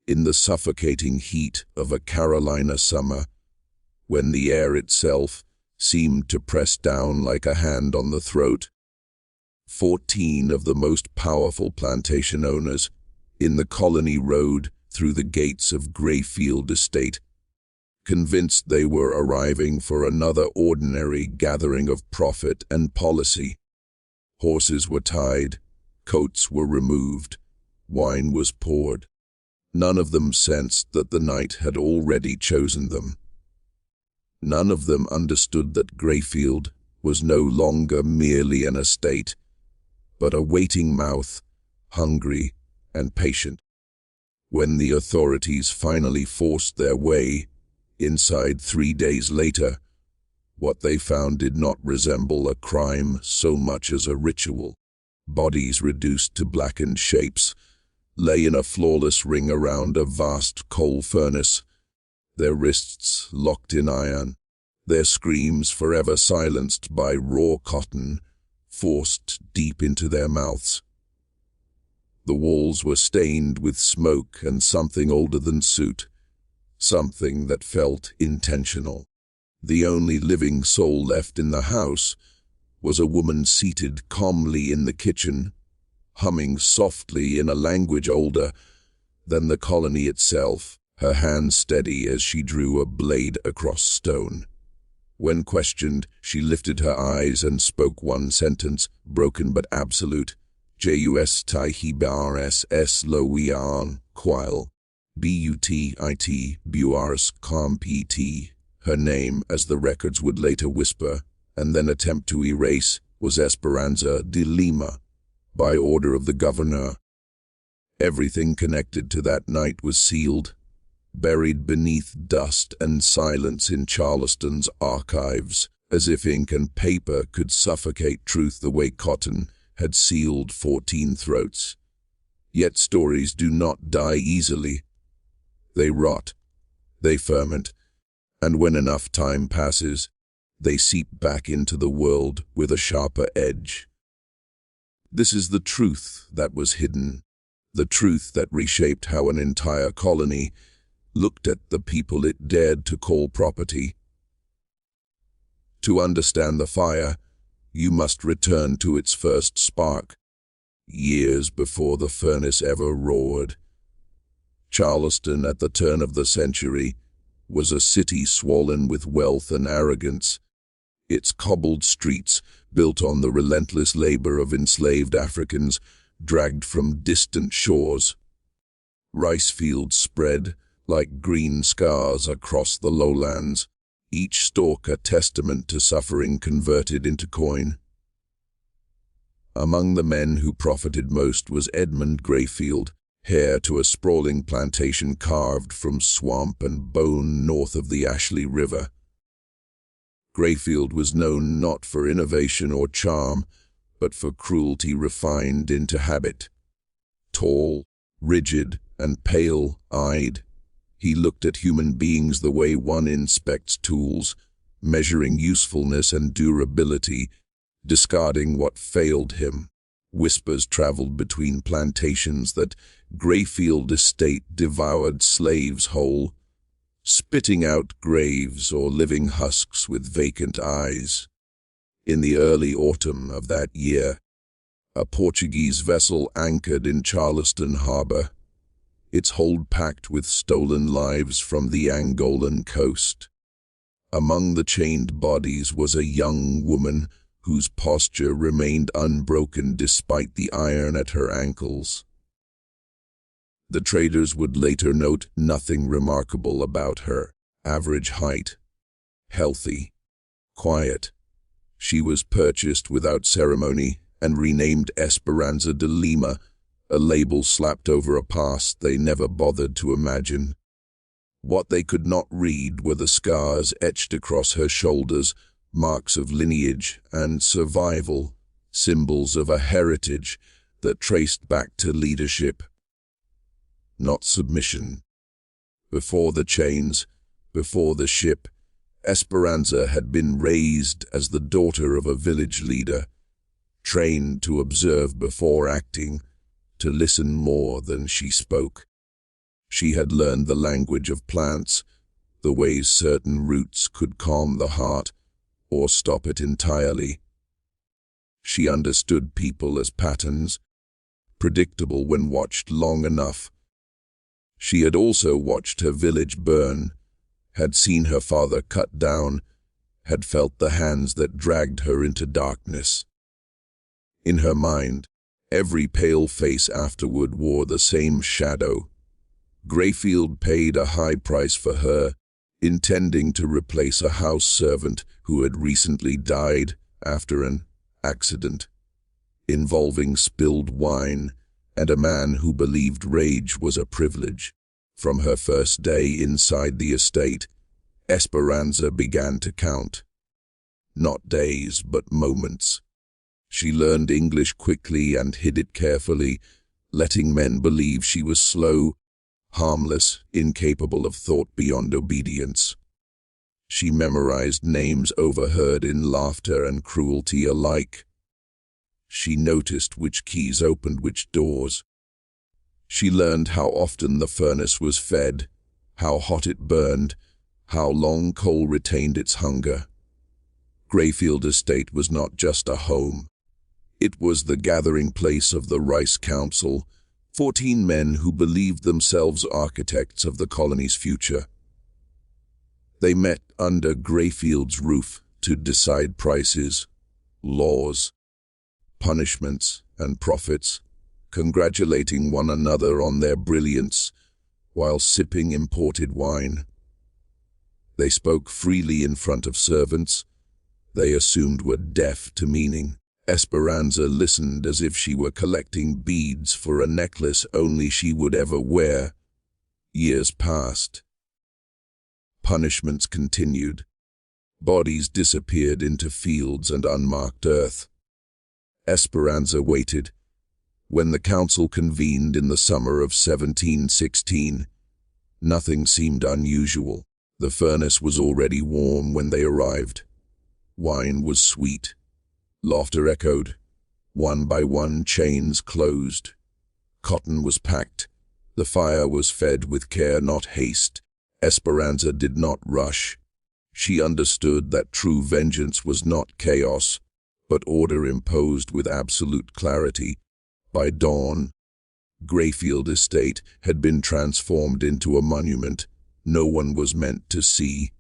In the suffocating heat of a Carolina summer, when the air itself seemed to press down like a hand on the throat, 14 of the most powerful plantation owners in the colony rode through the gates of Greyfield Estate, convinced they were arriving for another ordinary gathering of profit and policy. Horses were tied, coats were removed, wine was poured. None of them sensed that the night had already chosen them. None of them understood that Greyfield was no longer merely an estate, but a waiting mouth, hungry and patient. When the authorities finally forced their way inside 3 days later, what they found did not resemble a crime so much as a ritual. Bodies reduced to blackened shapes lay in a flawless ring around a vast coal furnace, their wrists locked in iron, their screams forever silenced by raw cotton forced deep into their mouths. The walls were stained with smoke and something older than soot, something that felt intentional. The only living soul left in the house was a woman seated calmly in the kitchen, humming softly in a language older than the colony itself, her hand steady as she drew a blade across stone. When questioned, she lifted her eyes and spoke one sentence, broken but absolute. Jus Tihibars S Loian Quile. Butit Buars Compt. Her name, as the records would later whisper, and then attempt to erase, was Esperanza de Lima, by order of the governor. Everything connected to that night was sealed, buried beneath dust and silence in Charleston's archives, as if ink and paper could suffocate truth the way cotton had sealed 14 throats. Yet stories do not die easily. They rot, they ferment, and when enough time passes, they seep back into the world with a sharper edge. This is the truth that was hidden, the truth that reshaped how an entire colony looked at the people it dared to call property. To understand the fire, you must return to its first spark, years before the furnace ever roared. Charleston, at the turn of the century, was a city swollen with wealth and arrogance. Its cobbled streets, built on the relentless labor of enslaved Africans, dragged from distant shores. Rice fields spread like green scars across the lowlands, each stalk a testament to suffering converted into coin. Among the men who profited most was Edmund Greyfield, heir to a sprawling plantation carved from swamp and bone north of the Ashley River. Greyfield was known not for innovation or charm, but for cruelty refined into habit. Tall, rigid, and pale-eyed, he looked at human beings the way one inspects tools, measuring usefulness and durability, discarding what failed him. Whispers traveled between plantations that Greyfield Estate devoured slaves whole, spitting out graves or living husks with vacant eyes. In the early autumn of that year, a Portuguese vessel anchored in Charleston harbor, its hold packed with stolen lives from the Angolan coast. Among the chained bodies was a young woman whose posture remained unbroken despite the iron at her ankles. The traders would later note nothing remarkable about her. Average height, healthy, quiet. She was purchased without ceremony and renamed Esperanza de Lima, a label slapped over a past they never bothered to imagine. What they could not read were the scars etched across her shoulders, marks of lineage and survival, symbols of a heritage that traced back to leadership, not submission. Before the chains, before the ship, Esperanza had been raised as the daughter of a village leader, trained to observe before acting, to listen more than she spoke. She had learned the language of plants, the ways certain roots could calm the heart or stop it entirely. She understood people as patterns, predictable when watched long enough. She had also watched her village burn, had seen her father cut down, had felt the hands that dragged her into darkness. In her mind, every pale face afterward wore the same shadow. Greyfield paid a high price for her, intending to replace a house servant who had recently died after an accident involving spilled wine and a man who believed rage was a privilege. From her first day inside the estate, Esperanza began to count. Not days, but moments. She learned English quickly and hid it carefully, letting men believe she was slow, harmless, incapable of thought beyond obedience. She memorized names overheard in laughter and cruelty alike. She noticed which keys opened which doors. She learned how often the furnace was fed, how hot it burned, how long coal retained its hunger. Greyfield Estate was not just a home. It was the gathering place of the Rice Council, 14 men who believed themselves architects of the colony's future. They met under Greyfield's roof to decide prices, laws, punishments, and profits, congratulating one another on their brilliance while sipping imported wine. They spoke freely in front of servants they assumed were deaf to meaning. Esperanza listened as if she were collecting beads for a necklace only she would ever wear. Years passed. Punishments continued. Bodies disappeared into fields and unmarked earth. Esperanza waited. When the council convened in the summer of 1716, nothing seemed unusual. The furnace was already warm when they arrived. Wine was sweet. Laughter echoed. One by one, chains closed. Cotton was packed. The fire was fed with care, not haste. Esperanza did not rush. She understood that true vengeance was not chaos, but order imposed with absolute clarity. By dawn, Greyfield Estate had been transformed into a monument no one was meant to see.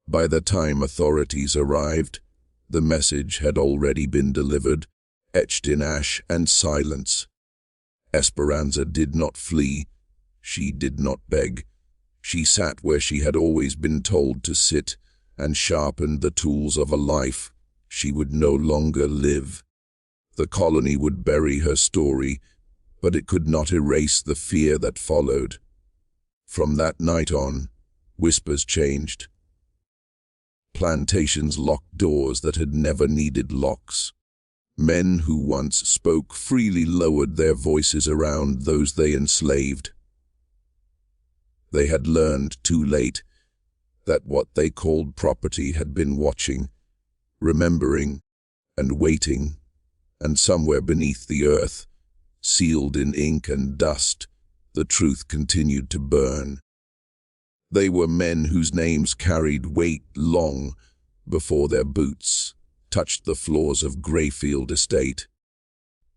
By the time authorities arrived, the message had already been delivered, etched in ash and silence. Esperanza did not flee. She did not beg. She sat where she had always been told to sit and sharpened the tools of a life she would no longer live. The colony would bury her story, but it could not erase the fear that followed. From that night on, whispers changed. Plantations locked doors that had never needed locks. Men who once spoke freely lowered their voices around those they enslaved. They had learned too late that what they called property had been watching, remembering, and waiting, and somewhere beneath the earth, sealed in ink and dust, the truth continued to burn. They were men whose names carried weight long before their boots touched the floors of Greyfield Estate.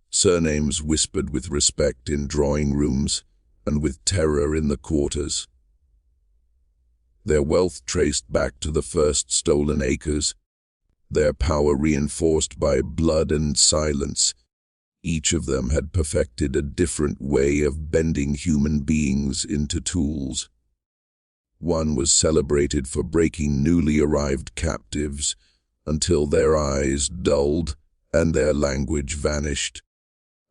Surnames whispered with respect in drawing rooms and with terror in the quarters. Their wealth traced back to the first stolen acres, their power reinforced by blood and silence. Each of them had perfected a different way of bending human beings into tools. One was celebrated for breaking newly arrived captives until their eyes dulled and their language vanished.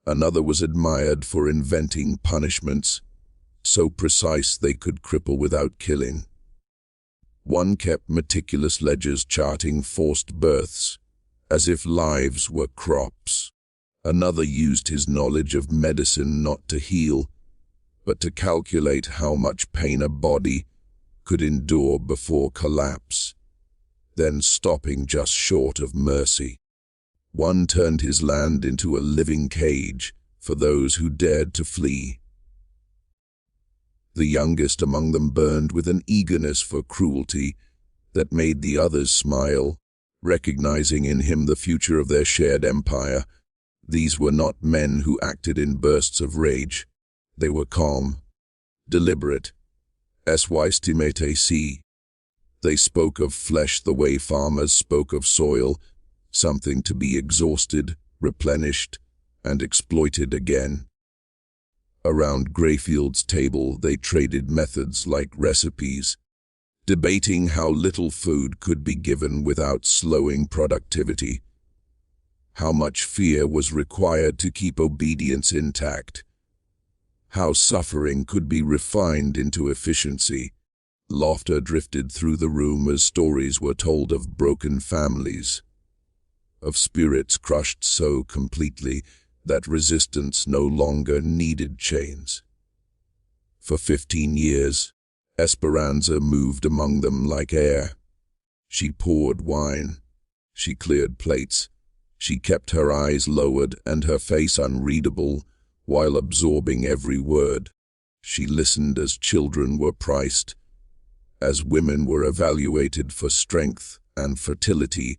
Another was admired for inventing punishments so precise they could cripple without killing. One kept meticulous ledgers charting forced births, as if lives were crops. Another used his knowledge of medicine not to heal, but to calculate how much pain a body could endure before collapse, then stopping just short of mercy. One turned his land into a living cage for those who dared to flee. The youngest among them burned with an eagerness for cruelty that made the others smile, recognizing in him the future of their shared empire. These were not men who acted in bursts of rage. They were calm, deliberate, estimate. They spoke of flesh the way farmers spoke of soil, something to be exhausted, replenished, and exploited again. Around Greyfield's table, they traded methods like recipes, debating how little food could be given without slowing productivity, how much fear was required to keep obedience intact, how suffering could be refined into efficiency. Laughter drifted through the room as stories were told of broken families, of spirits crushed so completely that resistance no longer needed chains. For 15 years, Esperanza moved among them like air. She poured wine, she cleared plates, she kept her eyes lowered and her face unreadable while absorbing every word. She listened as children were priced, as women were evaluated for strength and fertility,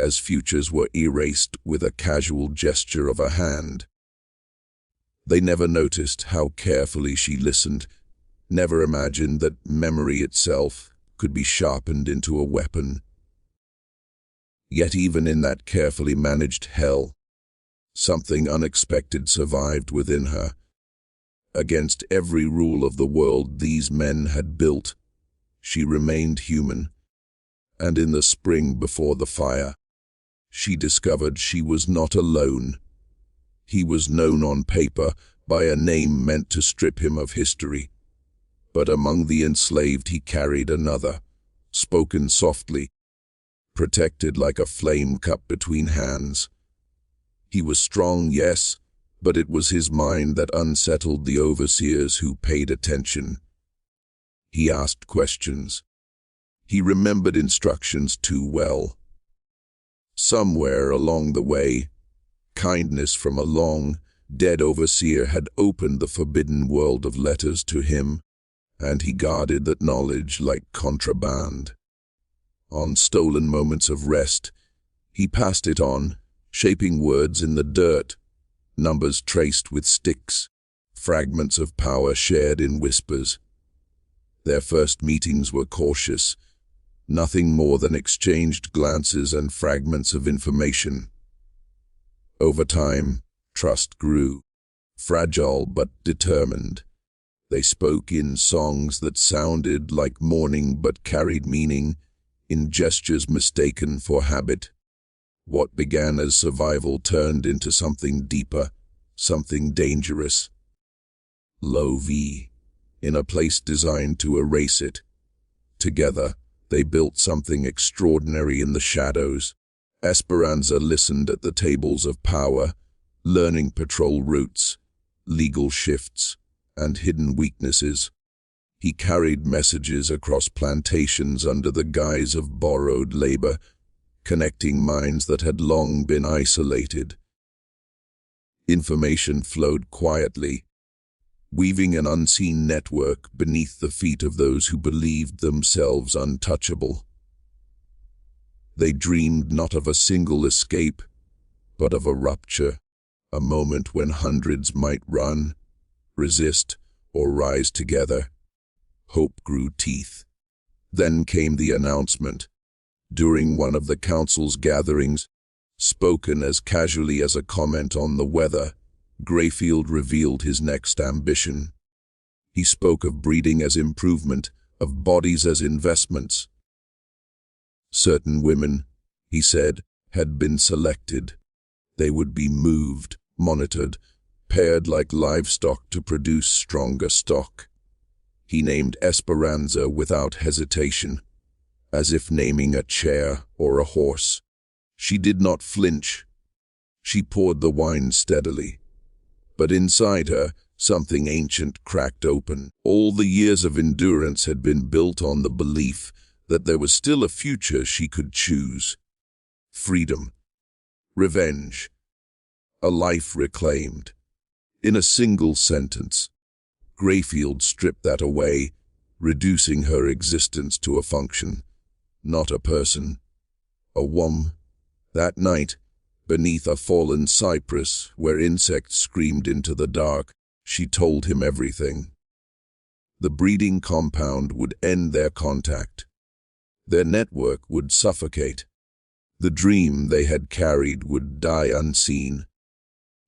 as futures were erased with a casual gesture of a hand. They never noticed how carefully she listened, never imagined that memory itself could be sharpened into a weapon. Yet even in that carefully managed hell, something unexpected survived within her. Against every rule of the world these men had built, she remained human, and in the spring before the fire, she discovered she was not alone. He was known on paper by a name meant to strip him of history, but among the enslaved he carried another, spoken softly, protected like a flame cup between hands. He was strong, yes, but it was his mind that unsettled the overseers who paid attention. He asked questions. He remembered instructions too well. Somewhere along the way, kindness from a long, dead overseer had opened the forbidden world of letters to him, and he guarded that knowledge like contraband. On stolen moments of rest, he passed it on, shaping words in the dirt, numbers traced with sticks, fragments of power shared in whispers. Their first meetings were cautious, nothing more than exchanged glances and fragments of information. Over time, trust grew, fragile but determined. They spoke in songs that sounded like mourning but carried meaning, in gestures mistaken for habit. What began as survival turned into something deeper, something dangerous. Low V, in a place designed to erase it. Together, they built something extraordinary in the shadows. Esperanza listened at the tables of power, learning patrol routes, legal shifts, and hidden weaknesses. He carried messages across plantations under the guise of borrowed labor, connecting minds that had long been isolated. Information flowed quietly, weaving an unseen network beneath the feet of those who believed themselves untouchable. They dreamed not of a single escape, but of a rupture, a moment when hundreds might run, resist, or rise together. Hope grew teeth. Then came the announcement. During one of the council's gatherings, spoken as casually as a comment on the weather, Greyfield revealed his next ambition. He spoke of breeding as improvement, of bodies as investments. Certain women, he said, had been selected. They would be moved, monitored, paired like livestock to produce stronger stock. He named Esperanza without hesitation, as if naming a chair or a horse. She did not flinch. She poured the wine steadily. But inside her, something ancient cracked open. All the years of endurance had been built on the belief that there was still a future she could choose. Freedom, revenge, a life reclaimed. In a single sentence, Greyfield stripped that away, reducing her existence to a function, not a person. A woman. That night, beneath a fallen cypress where insects screamed into the dark, she told him everything. The breeding compound would end their contact. Their network would suffocate. The dream they had carried would die unseen.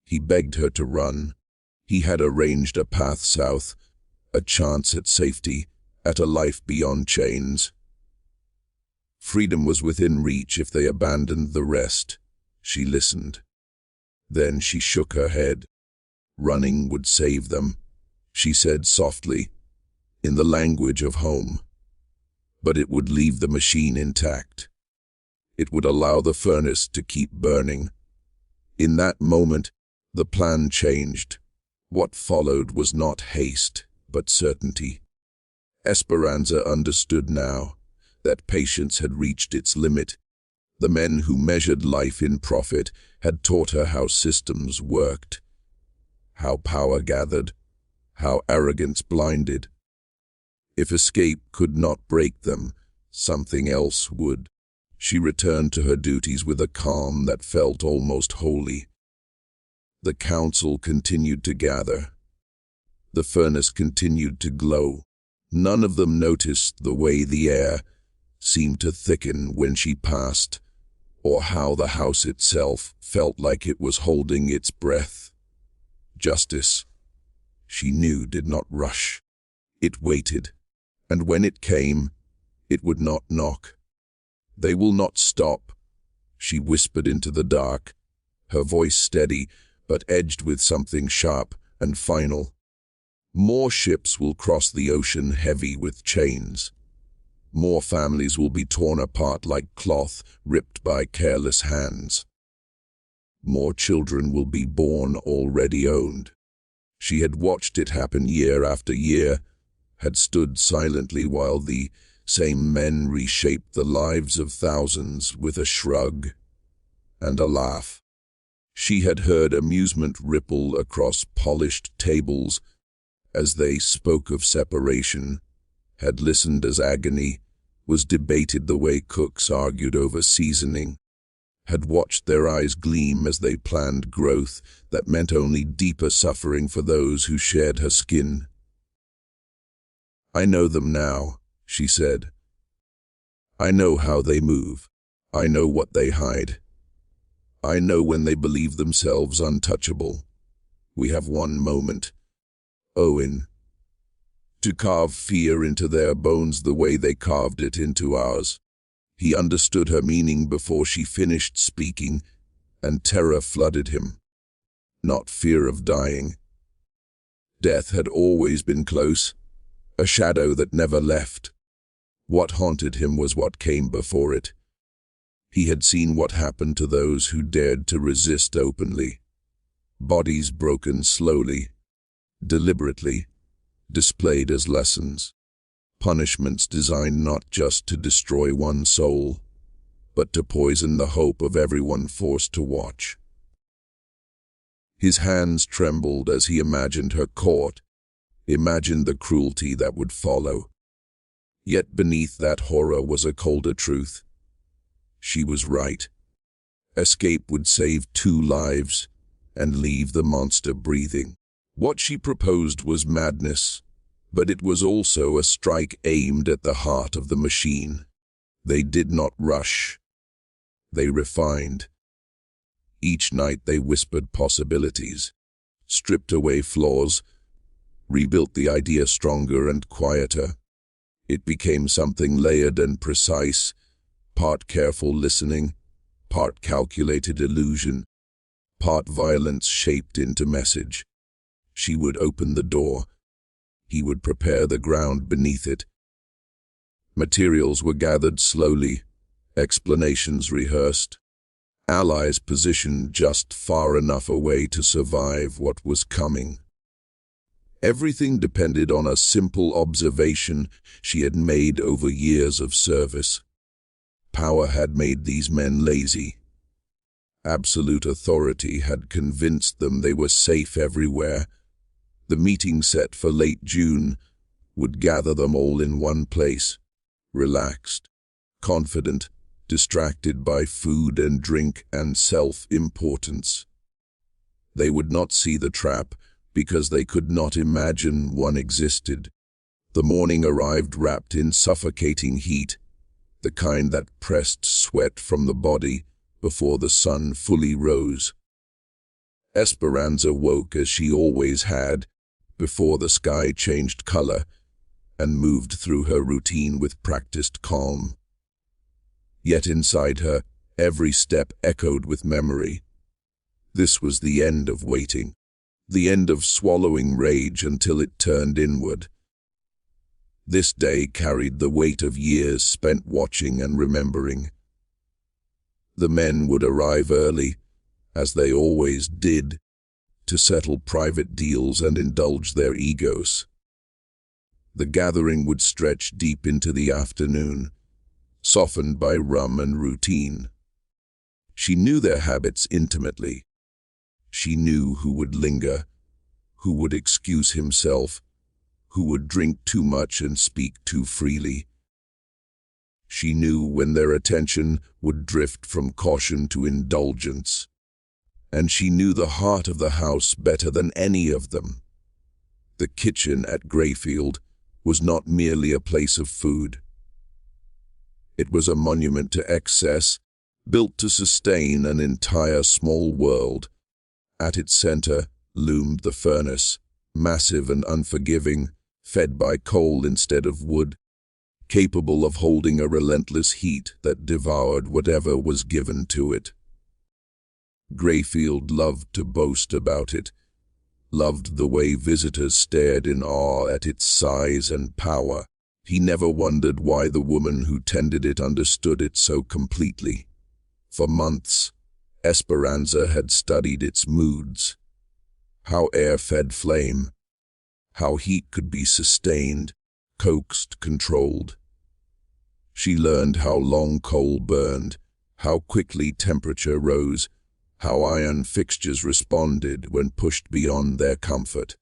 He begged her to run. He had arranged a path south, a chance at safety, at a life beyond chains. Freedom was within reach if they abandoned the rest. She listened. Then she shook her head. Running would save them, she said softly, in the language of home. But it would leave the machine intact. It would allow the furnace to keep burning. In that moment, the plan changed. What followed was not haste, but certainty. Esperanza understood now that patience had reached its limit. The men who measured life in profit had taught her how systems worked, how power gathered, how arrogance blinded. If escape could not break them, something else would. She returned to her duties with a calm that felt almost holy. The council continued to gather. The furnace continued to glow. None of them noticed the way the air seemed to thicken when she passed, or how the house itself felt like it was holding its breath. Justice, she knew, did not rush. It waited, and when it came, it would not knock. They will not stop, she whispered into the dark, her voice steady but edged with something sharp and final. More ships will cross the ocean heavy with chains. More families will be torn apart like cloth ripped by careless hands. More children will be born already owned. She had watched it happen year after year, had stood silently while the same men reshaped the lives of thousands with a shrug and a laugh. She had heard amusement ripple across polished tables as they spoke of separation, had listened as agony was debated the way cooks argued over seasoning, had watched their eyes gleam as they planned growth that meant only deeper suffering for those who shared her skin. "I know them now," she said. "I know how they move. I know what they hide. I know when they believe themselves untouchable. We have one moment, Owen, to carve fear into their bones the way they carved it into ours." He understood her meaning before she finished speaking, and terror flooded him. Not fear of dying. Death had always been close, a shadow that never left. What haunted him was what came before it. He had seen what happened to those who dared to resist openly. Bodies broken slowly, deliberately, displayed as lessons. Punishments designed not just to destroy one soul, but to poison the hope of everyone forced to watch. His hands trembled as he imagined her caught, imagined the cruelty that would follow. Yet beneath that horror was a colder truth. She was right. Escape would save 2 lives and leave the monster breathing. What she proposed was madness, but it was also a strike aimed at the heart of the machine. They did not rush. They refined. Each night they whispered possibilities, stripped away flaws, rebuilt the idea stronger and quieter. It became something layered and precise, part careful listening, part calculated illusion, part violence shaped into message. She would open the door. He would prepare the ground beneath it. Materials were gathered slowly, explanations rehearsed, allies positioned just far enough away to survive what was coming. Everything depended on a simple observation she had made over years of service. Power had made these men lazy. Absolute authority had convinced them they were safe everywhere. The meeting set for late June would gather them all in one place, relaxed, confident, distracted by food and drink and self-importance. They would not see the trap because they could not imagine one existed. The morning arrived wrapped in suffocating heat, the kind that pressed sweat from the body before the sun fully rose. Esperanza woke as she always had, before the sky changed color, and moved through her routine with practiced calm. Yet inside her, every step echoed with memory. This was the end of waiting, the end of swallowing rage until it turned inward. This day carried the weight of years spent watching and remembering. The men would arrive early, as they always did, to settle private deals and indulge their egos. The gathering would stretch deep into the afternoon, softened by rum and routine. She knew their habits intimately. She knew who would linger, who would excuse himself, who would drink too much and speak too freely. She knew when their attention would drift from caution to indulgence. And she knew the heart of the house better than any of them. The kitchen at Greyfield was not merely a place of food. It was a monument to excess, built to sustain an entire small world. At its center loomed the furnace, massive and unforgiving, fed by coal instead of wood, capable of holding a relentless heat that devoured whatever was given to it. Greyfield loved to boast about it, loved the way visitors stared in awe at its size and power. He never wondered why the woman who tended it understood it so completely. For months, Esperanza had studied its moods, how air fed flame, how heat could be sustained, coaxed, controlled. She learned how long coal burned, how quickly temperature rose, how iron fixtures responded when pushed beyond their comfort.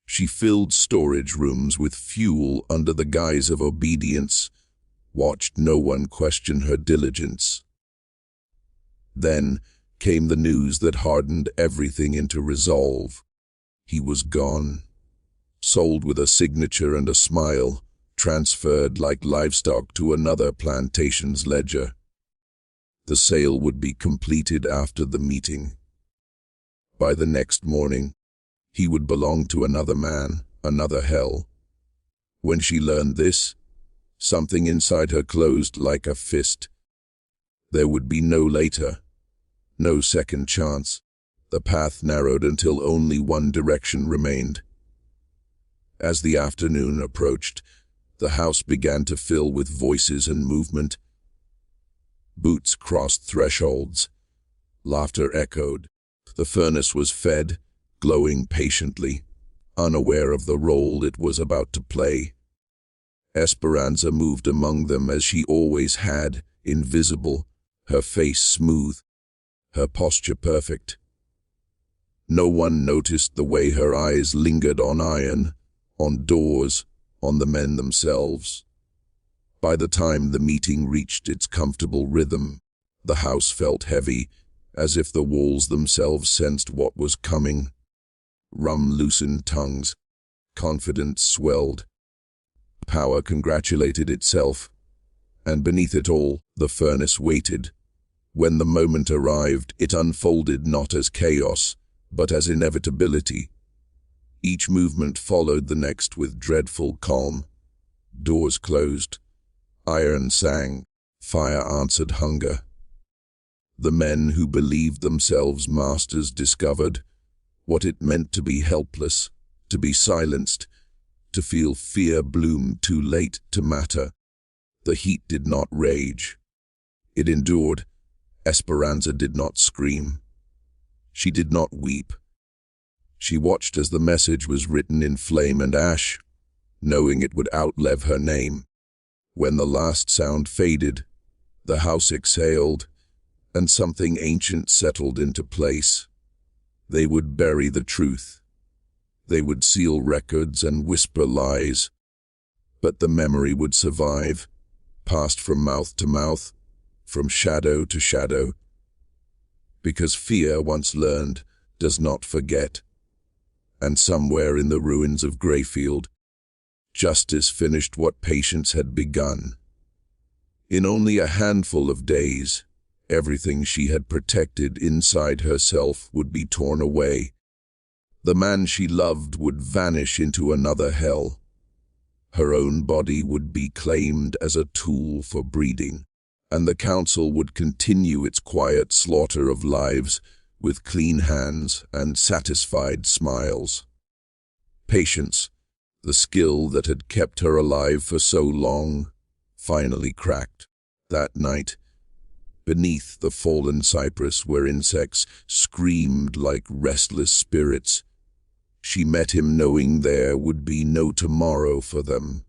She filled storage rooms with fuel under the guise of obedience, watched no one question her diligence. Then came the news that hardened everything into resolve. He was gone, sold with a signature and a smile, transferred like livestock to another plantation's ledger. The sale would be completed after the meeting. By the next morning, he would belong to another man, another hell. When she learned this, something inside her closed like a fist. There would be no later, no second chance. The path narrowed until only one direction remained. As the afternoon approached, the house began to fill with voices and movement. Boots crossed thresholds. Laughter echoed. The furnace was fed, glowing patiently, unaware of the role it was about to play. Esperanza moved among them as she always had, invisible, her face smooth, her posture perfect. No one noticed the way her eyes lingered on iron, on doors, on the men themselves. By the time the meeting reached its comfortable rhythm, the house felt heavy, as if the walls themselves sensed what was coming. Rum loosened tongues, confidence swelled. Power congratulated itself, and beneath it all, the furnace waited. When the moment arrived, it unfolded not as chaos, but as inevitability. Each movement followed the next with dreadful calm. Doors closed. Iron sang. Fire answered hunger. The men who believed themselves masters discovered what it meant to be helpless, to be silenced, to feel fear bloom too late to matter. The heat did not rage. It endured. Esperanza did not scream. She did not weep. She watched as the message was written in flame and ash, knowing it would outlive her name. When the last sound faded, the house exhaled, and something ancient settled into place. They would bury the truth. They would seal records and whisper lies, but the memory would survive, passed from mouth to mouth, from shadow to shadow. Because fear, once learned, does not forget. And somewhere in the ruins of Greyfield, justice finished what patience had begun. In only a handful of days, everything she had protected inside herself would be torn away. The man she loved would vanish into another hell. Her own body would be claimed as a tool for breeding, and the council would continue its quiet slaughter of lives with clean hands and satisfied smiles. Patience, the skill that had kept her alive for so long, finally cracked. That night, beneath the fallen cypress where insects screamed like restless spirits, she met him knowing there would be no tomorrow for them,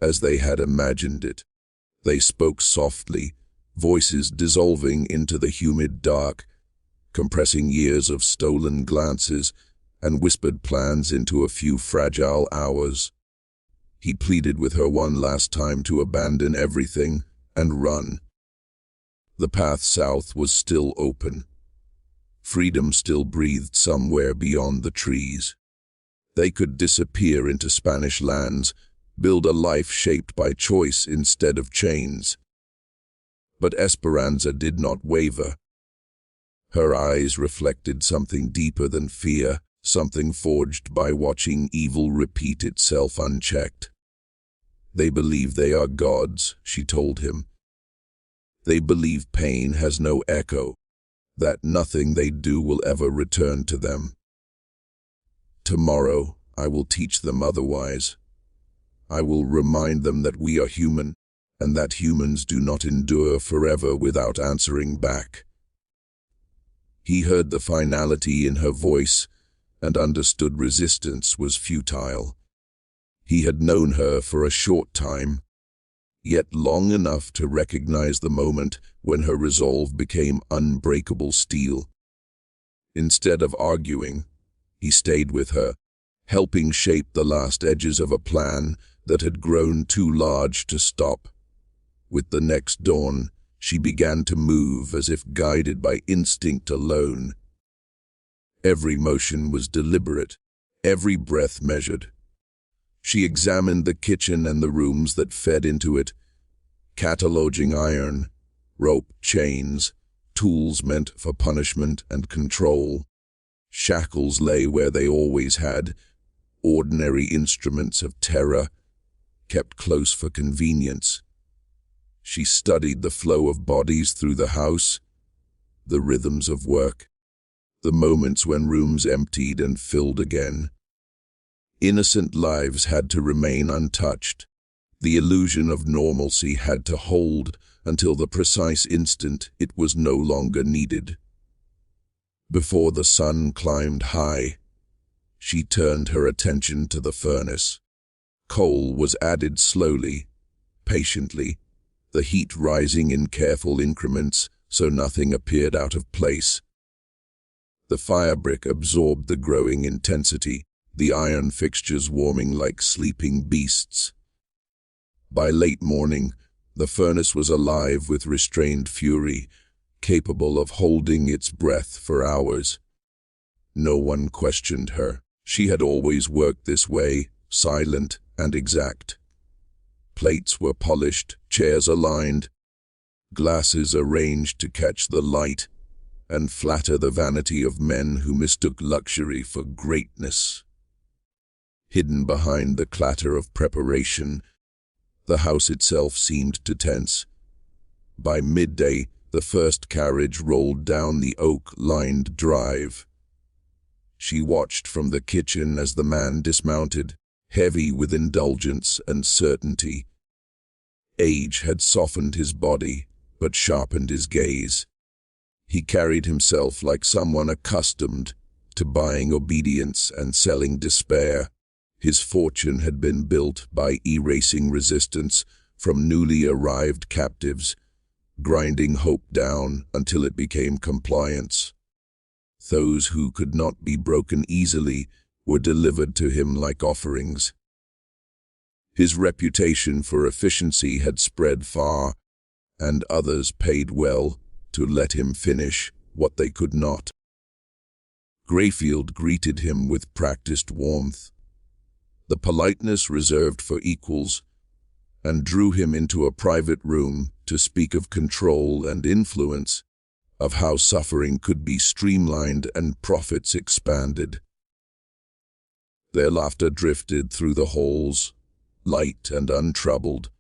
as they had imagined it. They spoke softly, voices dissolving into the humid dark, compressing years of stolen glances and whispered plans into a few fragile hours. He pleaded with her one last time to abandon everything and run. The path south was still open. Freedom still breathed somewhere beyond the trees. They could disappear into Spanish lands, build a life shaped by choice instead of chains. But Esperanza did not waver. Her eyes reflected something deeper than fear, something forged by watching evil repeat itself unchecked. They believe they are gods, she told him. They believe pain has no echo, that nothing they do will ever return to them. Tomorrow, I will teach them otherwise. I will remind them that we are human, and that humans do not endure forever without answering back. He heard the finality in her voice and understood resistance was futile. He had known her for a short time, yet long enough to recognize the moment when her resolve became unbreakable steel. Instead of arguing, he stayed with her, helping shape the last edges of a plan that had grown too large to stop. With the next dawn, she began to move as if guided by instinct alone. Every motion was deliberate, every breath measured. She examined the kitchen and the rooms that fed into it, cataloging iron, rope, chains, tools meant for punishment and control. Shackles lay where they always had, ordinary instruments of terror, kept close for convenience. She studied the flow of bodies through the house, the rhythms of work, the moments when rooms emptied and filled again. Innocent lives had to remain untouched. The illusion of normalcy had to hold until the precise instant it was no longer needed. Before the sun climbed high, she turned her attention to the furnace. Coal was added slowly, patiently, the heat rising in careful increments so nothing appeared out of place. The fire brick absorbed the growing intensity, the iron fixtures warming like sleeping beasts. By late morning, the furnace was alive with restrained fury, capable of holding its breath for hours. No one questioned her. She had always worked this way, silent and exact. Plates were polished, chairs aligned, glasses arranged to catch the light and flatter the vanity of men who mistook luxury for greatness. Hidden behind the clatter of preparation, the house itself seemed to tense. By midday, the first carriage rolled down the oak-lined drive. She watched from the kitchen as the man dismounted, heavy with indulgence and certainty. Age had softened his body, but sharpened his gaze. He carried himself like someone accustomed to buying obedience and selling despair. His fortune had been built by erasing resistance from newly arrived captives, grinding hope down until it became compliance. Those who could not be broken easily were delivered to him like offerings. His reputation for efficiency had spread far, and others paid well to let him finish what they could not. Greyfield greeted him with practiced warmth, the politeness reserved for equals, and drew him into a private room to speak of control and influence, of how suffering could be streamlined and profits expanded. Their laughter drifted through the halls, light and untroubled.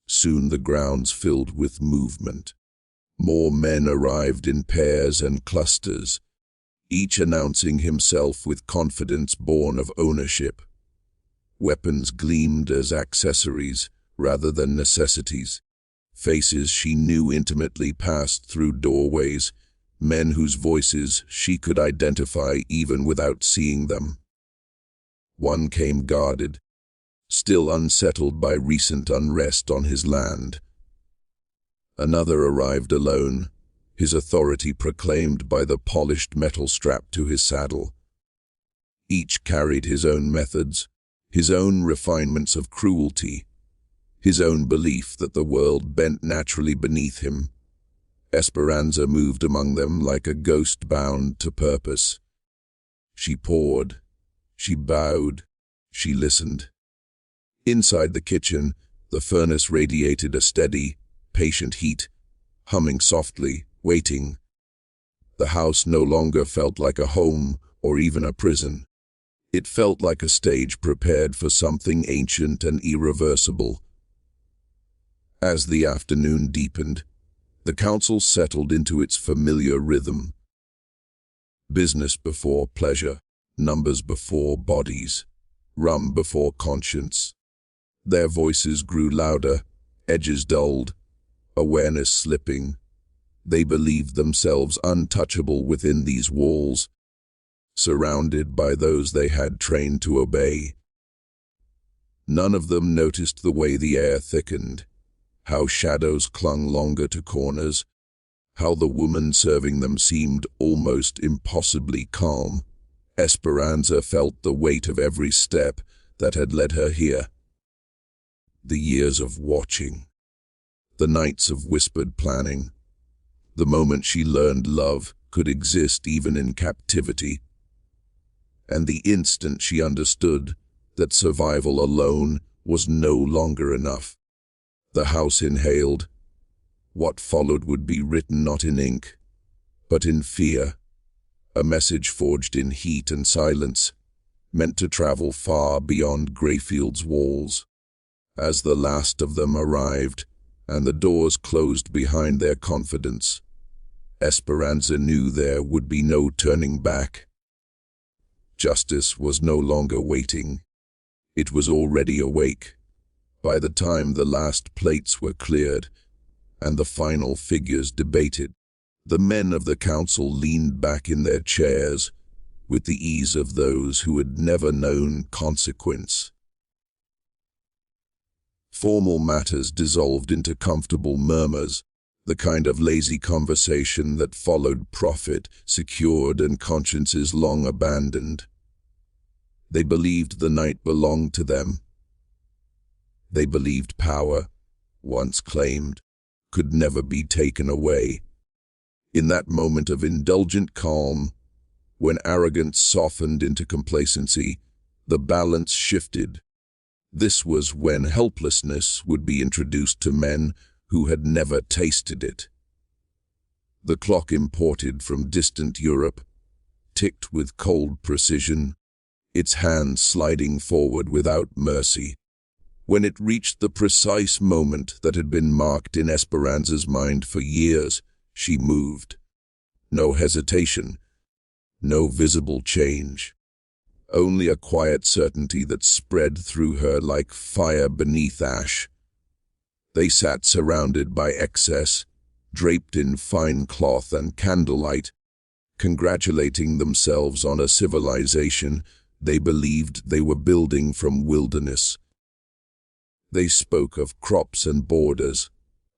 Soon the grounds filled with movement. More men arrived in pairs and clusters, each announcing himself with confidence born of ownership. Weapons gleamed as accessories rather than necessities. Faces she knew intimately passed through doorways, men whose voices she could identify even without seeing them. One came guarded, still unsettled by recent unrest on his land. Another arrived alone, his authority proclaimed by the polished metal strap to his saddle. Each carried his own methods, his own refinements of cruelty, his own belief that the world bent naturally beneath him. Esperanza moved among them like a ghost bound to purpose. She poured, she bowed, she listened. Inside the kitchen, the furnace radiated a steady, patient heat, humming softly, waiting. The house no longer felt like a home or even a prison. It felt like a stage prepared for something ancient and irreversible. As the afternoon deepened, the council settled into its familiar rhythm. Business before pleasure, numbers before bodies, rum before conscience. Their voices grew louder, edges dulled, awareness slipping. They believed themselves untouchable within these walls, surrounded by those they had trained to obey. None of them noticed the way the air thickened, how shadows clung longer to corners, how the woman serving them seemed almost impossibly calm. Esperanza felt the weight of every step that had led her here. The years of watching, the nights of whispered planning, the moment she learned love could exist even in captivity, and the instant she understood that survival alone was no longer enough. The house inhaled. What followed would be written not in ink, but in fear, a message forged in heat and silence, meant to travel far beyond Greyfield's walls. As the last of them arrived, and the doors closed behind their confidence, Esperanza knew there would be no turning back. Justice was no longer waiting. It was already awake. By the time the last plates were cleared and the final figures debated, the men of the council leaned back in their chairs with the ease of those who had never known consequence. Formal matters dissolved into comfortable murmurs, the kind of lazy conversation that followed profit, secured, and consciences long abandoned. They believed the night belonged to them. They believed power, once claimed, could never be taken away. In that moment of indulgent calm, when arrogance softened into complacency, the balance shifted. This was when helplessness would be introduced to men who had never tasted it. The clock imported from distant Europe ticked with cold precision, its hands sliding forward without mercy. When it reached the precise moment that had been marked in Esperanza's mind for years, she moved. No hesitation, no visible change, only a quiet certainty that spread through her like fire beneath ash. They sat surrounded by excess, draped in fine cloth and candlelight, congratulating themselves on a civilization they believed they were building from wilderness. They spoke of crops and borders,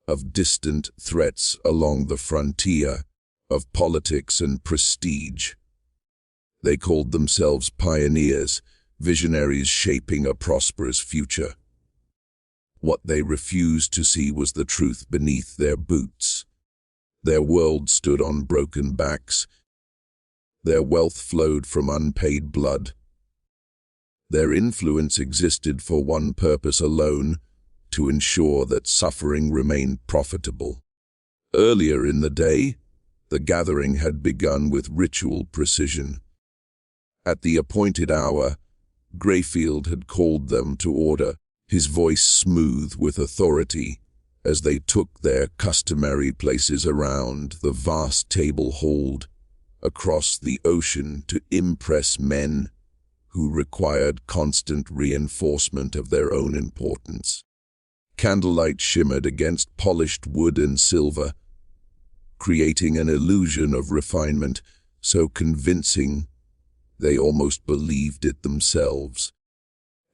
of distant threats along the frontier, of politics and prestige. They called themselves pioneers, visionaries shaping a prosperous future. What they refused to see was the truth beneath their boots. Their world stood on broken backs. Their wealth flowed from unpaid blood. Their influence existed for one purpose alone, to ensure that suffering remained profitable. Earlier in the day, the gathering had begun with ritual precision. At the appointed hour, Greyfield had called them to order, his voice smooth with authority, as they took their customary places around the vast table hauled across the ocean to impress men who required constant reinforcement of their own importance. Candlelight shimmered against polished wood and silver, creating an illusion of refinement so convincing they almost believed it themselves.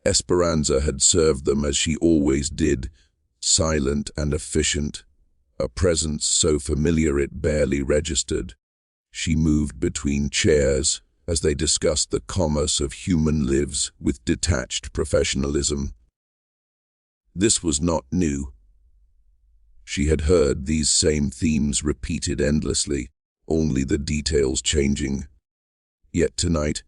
Esperanza had served them as she always did, silent and efficient, a presence so familiar it barely registered. She moved between chairs as they discussed the commerce of human lives with detached professionalism. This was not new. She had heard these same themes repeated endlessly, only the details changing. Yet tonight,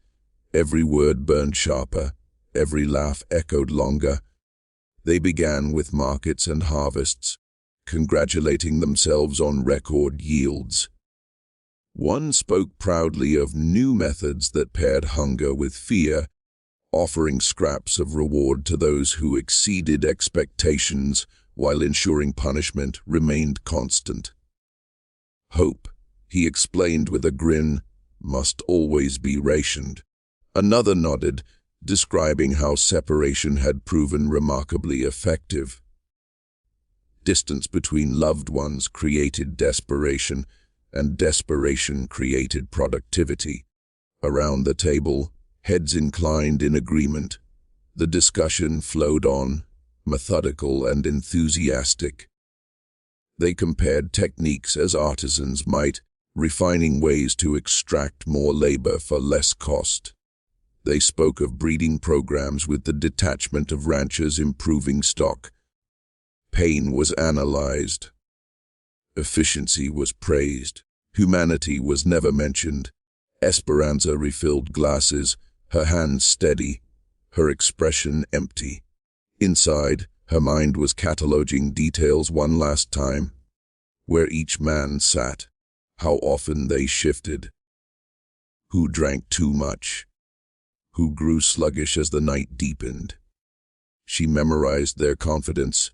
every word burned sharper, every laugh echoed longer. They began with markets and harvests, congratulating themselves on record yields. One spoke proudly of new methods that paired hunger with fear, offering scraps of reward to those who exceeded expectations while ensuring punishment remained constant. Hope, he explained with a grin, must always be rationed. Another nodded, describing how separation had proven remarkably effective. Distance between loved ones created desperation, and desperation created productivity. Around the table, heads inclined in agreement, the discussion flowed on, methodical and enthusiastic. They compared techniques as artisans might, refining ways to extract more labor for less cost. They spoke of breeding programs with the detachment of ranchers improving stock. Pain was analyzed. Efficiency was praised. Humanity was never mentioned. Esperanza refilled glasses, her hands steady, her expression empty. Inside, her mind was cataloging details one last time. Where each man sat, how often they shifted. Who drank too much? Who grew sluggish as the night deepened? She memorized their confidence,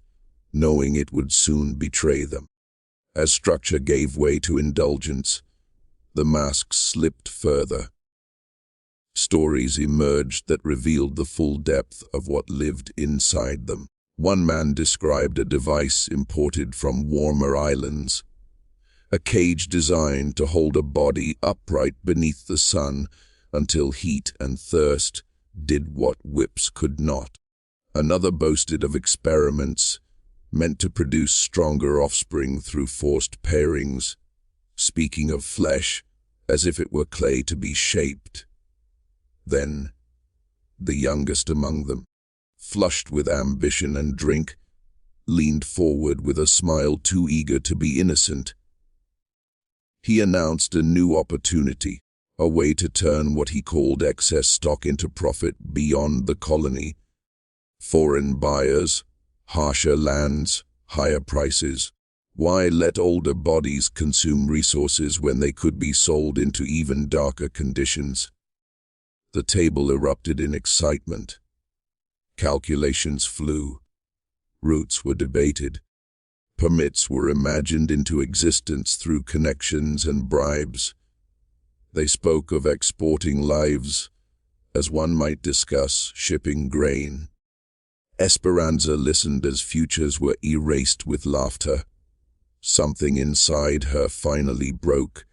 knowing it would soon betray them. As structure gave way to indulgence, the masks slipped further. Stories emerged that revealed the full depth of what lived inside them. One man described a device imported from warmer islands, a cage designed to hold a body upright beneath the sun until heat and thirst did what whips could not. Another boasted of experiments meant to produce stronger offspring through forced pairings, speaking of flesh as if it were clay to be shaped. Then, the youngest among them, flushed with ambition and drink, leaned forward with a smile too eager to be innocent. He announced a new opportunity, a way to turn what he called excess stock into profit beyond the colony. Foreign buyers, harsher lands, higher prices. Why let older bodies consume resources when they could be sold into even darker conditions? The table erupted in excitement. Calculations flew. Routes were debated. Permits were imagined into existence through connections and bribes. They spoke of exporting lives, as one might discuss shipping grain. Esperanza listened as futures were erased with laughter. Something inside her finally broke.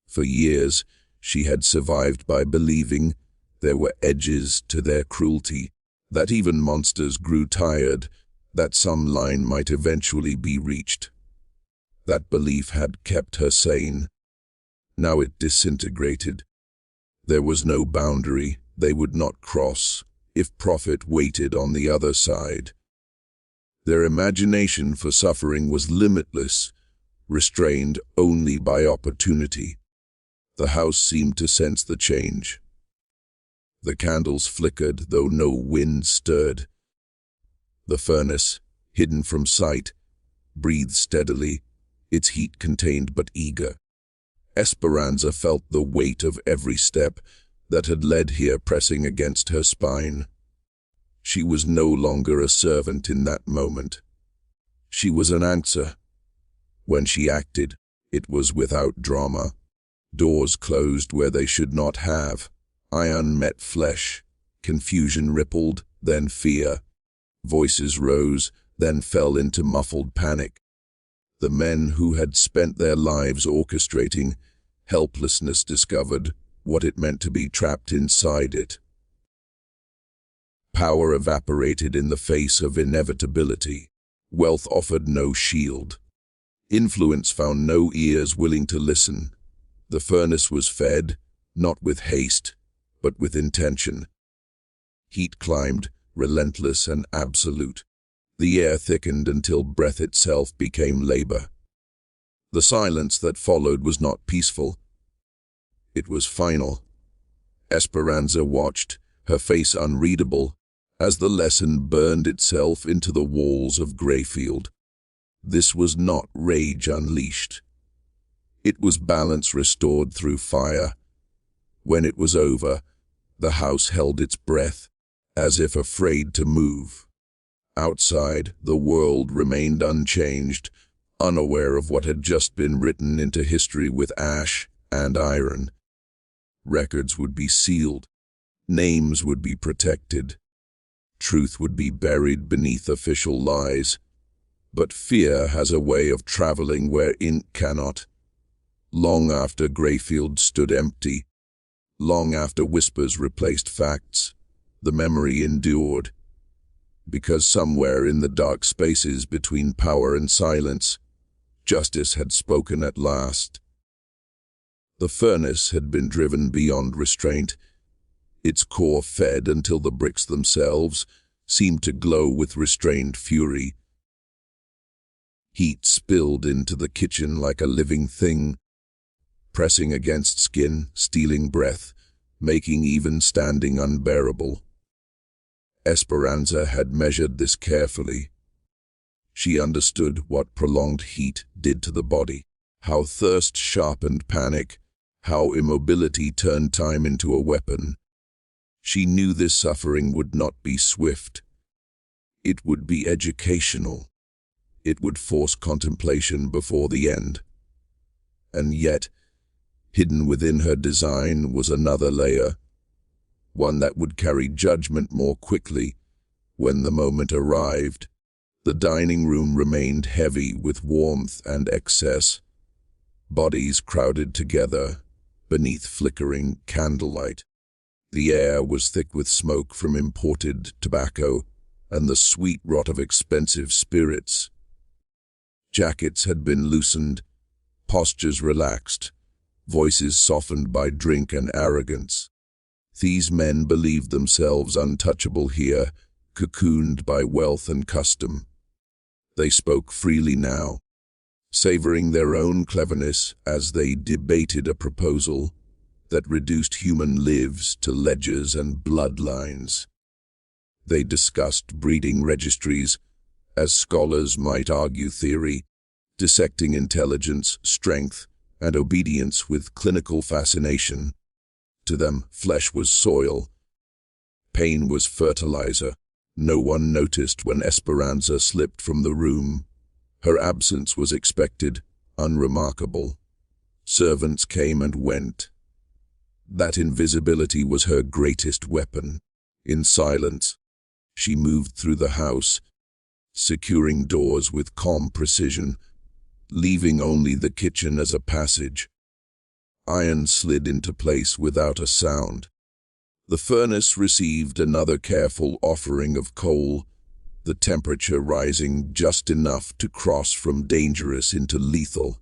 For years, she had survived by believing there were edges to their cruelty, that even monsters grew tired, that some line might eventually be reached. That belief had kept her sane. Now it disintegrated. There was no boundary they would not cross if profit waited on the other side. Their imagination for suffering was limitless, restrained only by opportunity. The house seemed to sense the change. The candles flickered, though no wind stirred. The furnace, hidden from sight, breathed steadily, its heat contained but eager. Esperanza felt the weight of every step that had led here pressing against her spine. She was no longer a servant in that moment. She was an answer. When she acted, it was without drama. Doors closed where they should not have. Iron met flesh. Confusion rippled, then fear. Voices rose, then fell into muffled panic. The men who had spent their lives orchestrating helplessness discovered what it meant to be trapped inside it. Power evaporated in the face of inevitability. Wealth offered no shield. Influence found no ears willing to listen. The furnace was fed, not with haste, but with intention. Heat climbed, relentless and absolute. The air thickened until breath itself became labor. The silence that followed was not peaceful. It was final. Esperanza watched, her face unreadable, as the lesson burned itself into the walls of Greyfield. This was not rage unleashed. It was balance restored through fire. When it was over, the house held its breath, as if afraid to move. Outside, the world remained unchanged, unaware of what had just been written into history with ash and iron. Records would be sealed, names would be protected, truth would be buried beneath official lies. But fear has a way of traveling where ink cannot. Long after Greyfield stood empty, long after whispers replaced facts, the memory endured. Because somewhere in the dark spaces between power and silence, justice had spoken at last. The furnace had been driven beyond restraint. Its core fed until the bricks themselves seemed to glow with restrained fury. Heat spilled into the kitchen like a living thing, pressing against skin, stealing breath, making even standing unbearable. Esperanza had measured this carefully. She understood what prolonged heat did to the body, how thirst sharpened panic, how immobility turned time into a weapon. She knew this suffering would not be swift. It would be educational. It would force contemplation before the end. And yet, hidden within her design was another layer, one that would carry judgment more quickly when the moment arrived. The dining room remained heavy with warmth and excess. Bodies crowded together beneath flickering candlelight. The air was thick with smoke from imported tobacco and the sweet rot of expensive spirits. Jackets had been loosened, postures relaxed, voices softened by drink and arrogance. These men believed themselves untouchable here, cocooned by wealth and custom. They spoke freely now, savoring their own cleverness as they debated a proposal that reduced human lives to ledgers and bloodlines. They discussed breeding registries, as scholars might argue theory, dissecting intelligence, strength, and obedience with clinical fascination. To them, flesh was soil. Pain was fertilizer. No one noticed when Esperanza slipped from the room. Her absence was expected, unremarkable. Servants came and went. That invisibility was her greatest weapon. In silence, she moved through the house, securing doors with calm precision, leaving only the kitchen as a passage. Iron slid into place without a sound. The furnace received another careful offering of coal, the temperature rising just enough to cross from dangerous into lethal.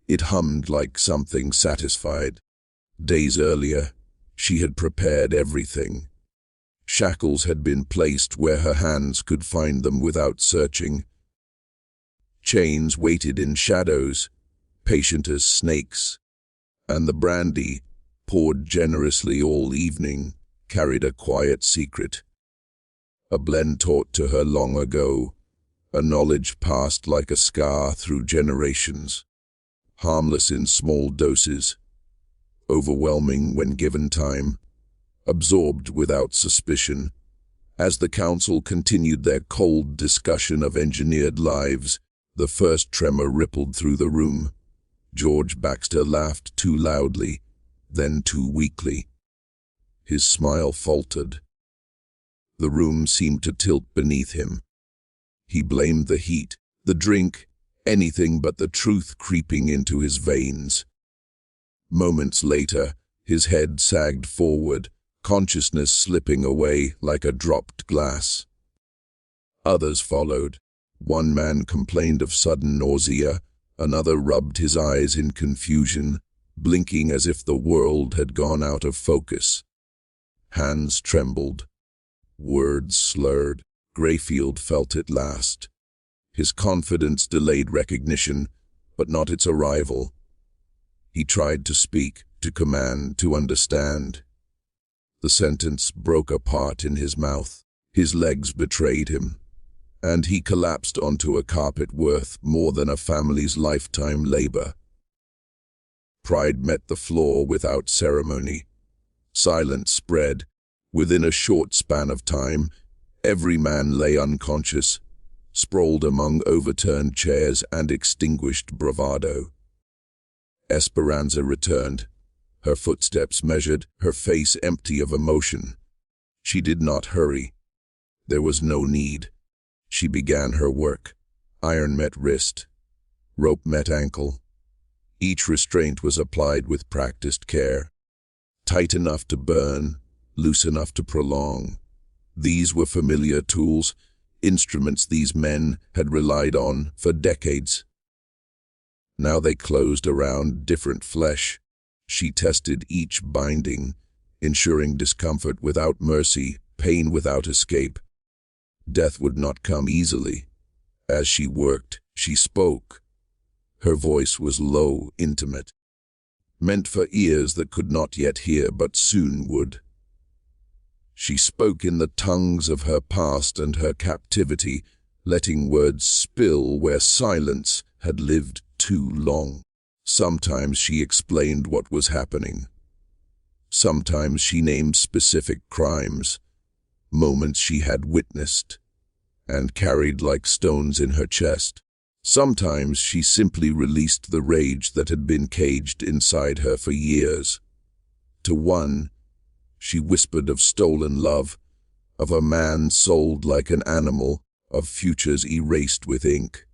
It hummed like something satisfied. Days earlier, she had prepared everything. Shackles had been placed where her hands could find them without searching. Chains waited in shadows, patient as snakes, and the brandy, poured generously all evening, carried a quiet secret. A blend taught to her long ago, a knowledge passed like a scar through generations, harmless in small doses, overwhelming when given time, absorbed without suspicion. As the council continued their cold discussion of engineered lives, the first tremor rippled through the room. George Baxter laughed too loudly, then too weakly. His smile faltered. The room seemed to tilt beneath him. He blamed the heat, the drink, anything but the truth creeping into his veins. Moments later, his head sagged forward, consciousness slipping away like a dropped glass. Others followed. One man complained of sudden nausea, another rubbed his eyes in confusion, blinking as if the world had gone out of focus. Hands trembled. Words slurred. Greyfield felt it last. His confidence delayed recognition, but not its arrival. He tried to speak, to command, to understand. The sentence broke apart in his mouth. His legs betrayed him, and he collapsed onto a carpet worth more than a family's lifetime labor. Pride met the floor without ceremony. Silence spread. Within a short span of time, every man lay unconscious, sprawled among overturned chairs and extinguished bravado. Esperanza returned, her footsteps measured, her face empty of emotion. She did not hurry. There was no need. She began her work. Iron met wrist. Rope met ankle. Each restraint was applied with practiced care. Tight enough to burn, loose enough to prolong. These were familiar tools, instruments these men had relied on for decades. Now they closed around different flesh. She tested each binding, ensuring discomfort without mercy, pain without escape. Death would not come easily. As she worked, she spoke. Her voice was low, intimate, meant for ears that could not yet hear but soon would. She spoke in the tongues of her past and her captivity, letting words spill where silence had lived too long. Sometimes she explained what was happening. Sometimes she named specific crimes, moments she had witnessed and carried like stones in her chest. Sometimes she simply released the rage that had been caged inside her for years. To one, she whispered of stolen love, of a man sold like an animal, of futures erased with ink.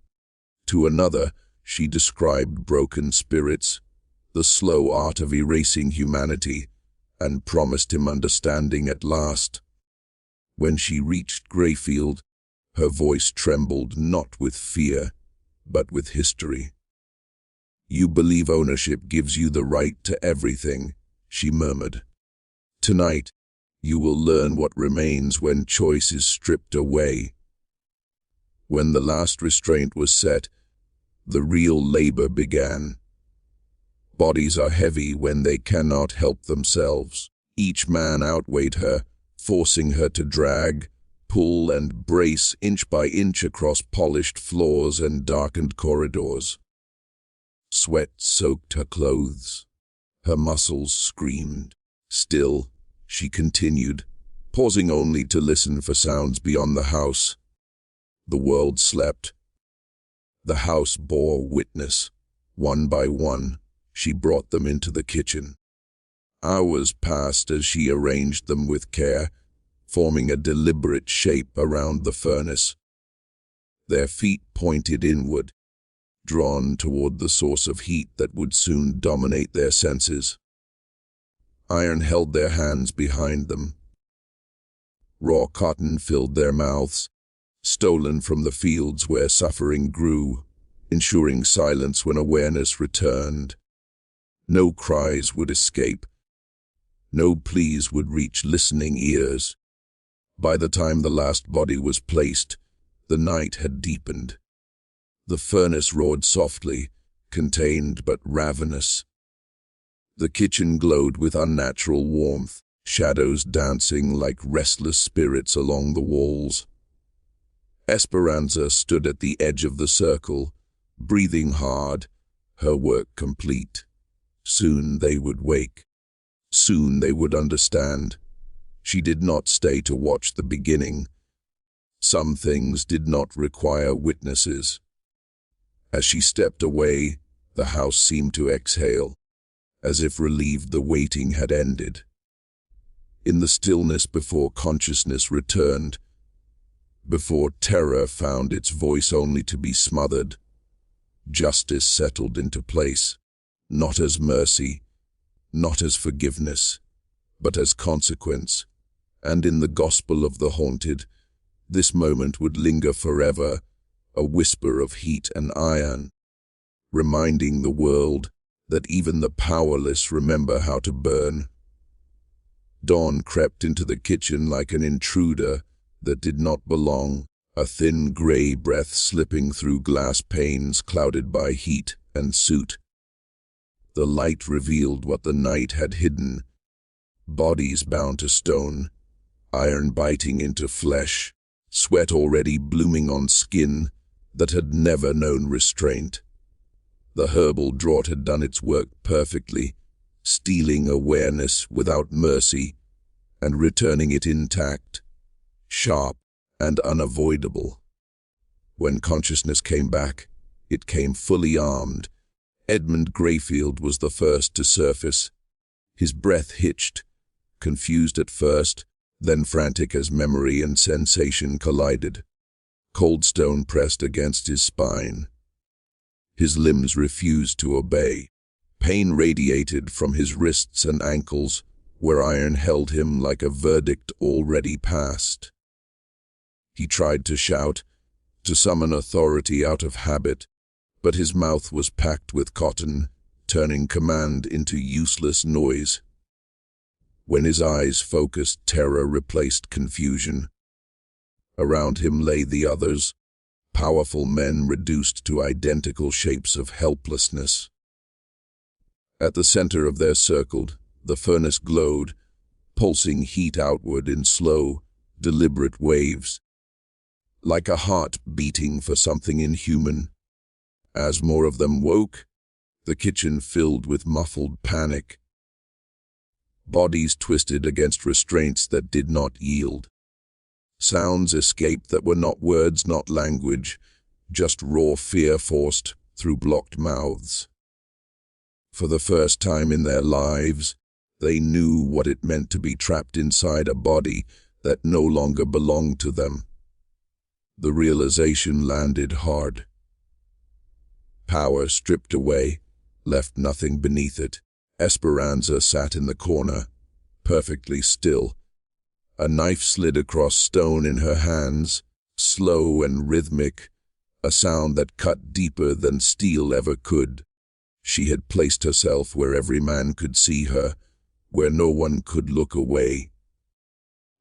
To another, she described broken spirits, the slow art of erasing humanity, and promised him understanding at last. When she reached Greyfield, her voice trembled not with fear, but with history. "You believe ownership gives you the right to everything," she murmured. "Tonight, you will learn what remains when choice is stripped away." When the last restraint was set, the real labor began. Bodies are heavy when they cannot help themselves. Each man outweighed her, forcing her to drag, pull and brace inch by inch across polished floors and darkened corridors. Sweat soaked her clothes. Her muscles screamed. Still, she continued, pausing only to listen for sounds beyond the house. The world slept. The house bore witness. One by one, she brought them into the kitchen. Hours passed as she arranged them with care, forming a deliberate shape around the furnace. Their feet pointed inward, drawn toward the source of heat that would soon dominate their senses. Iron held their hands behind them. Raw cotton filled their mouths, stolen from the fields where suffering grew, ensuring silence when awareness returned. No cries would escape, No pleas would reach listening ears. By the time the last body was placed, the night had deepened. The furnace roared softly, contained but ravenous. The kitchen glowed with unnatural warmth, shadows dancing like restless spirits along the walls. Esperanza stood at the edge of the circle, breathing hard, her work complete. Soon they would wake. Soon they would understand. She did not stay to watch the beginning. Some things did not require witnesses. As she stepped away, the house seemed to exhale, as if relieved the waiting had ended. In the stillness before consciousness returned, before terror found its voice only to be smothered, justice settled into place, not as mercy, not as forgiveness, but as consequence. And in the gospel of the haunted, this moment would linger forever, a whisper of heat and iron, reminding the world that even the powerless remember how to burn. Dawn crept into the kitchen like an intruder that did not belong, a thin gray breath slipping through glass panes clouded by heat and soot. The light revealed what the night had hidden: bodies bound to stone, iron biting into flesh, sweat already blooming on skin that had never known restraint. The herbal draught had done its work perfectly, stealing awareness without mercy and returning it intact, sharp and unavoidable. When consciousness came back, it came fully armed. Edmund Greyfield was the first to surface. His breath hitched, confused at first, then frantic as memory and sensation collided. Cold stone pressed against his spine. His limbs refused to obey. Pain radiated from his wrists and ankles, where iron held him like a verdict already passed. He tried to shout, to summon authority out of habit, but his mouth was packed with cotton, turning command into useless noise. When his eyes focused, terror replaced confusion. Around him lay the others, powerful men reduced to identical shapes of helplessness. At the center of their circle, the furnace glowed, pulsing heat outward in slow, deliberate waves, like a heart beating for something inhuman. As more of them woke, the kitchen filled with muffled panic. Bodies twisted against restraints that did not yield. Sounds escaped that were not words, not language, just raw fear forced through blocked mouths. For the first time in their lives, they knew what it meant to be trapped inside a body that no longer belonged to them. The realization landed hard. Power stripped away, left nothing beneath it. Esperanza sat in the corner, perfectly still. A knife slid across stone in her hands, slow and rhythmic, a sound that cut deeper than steel ever could. She had placed herself where every man could see her, where no one could look away.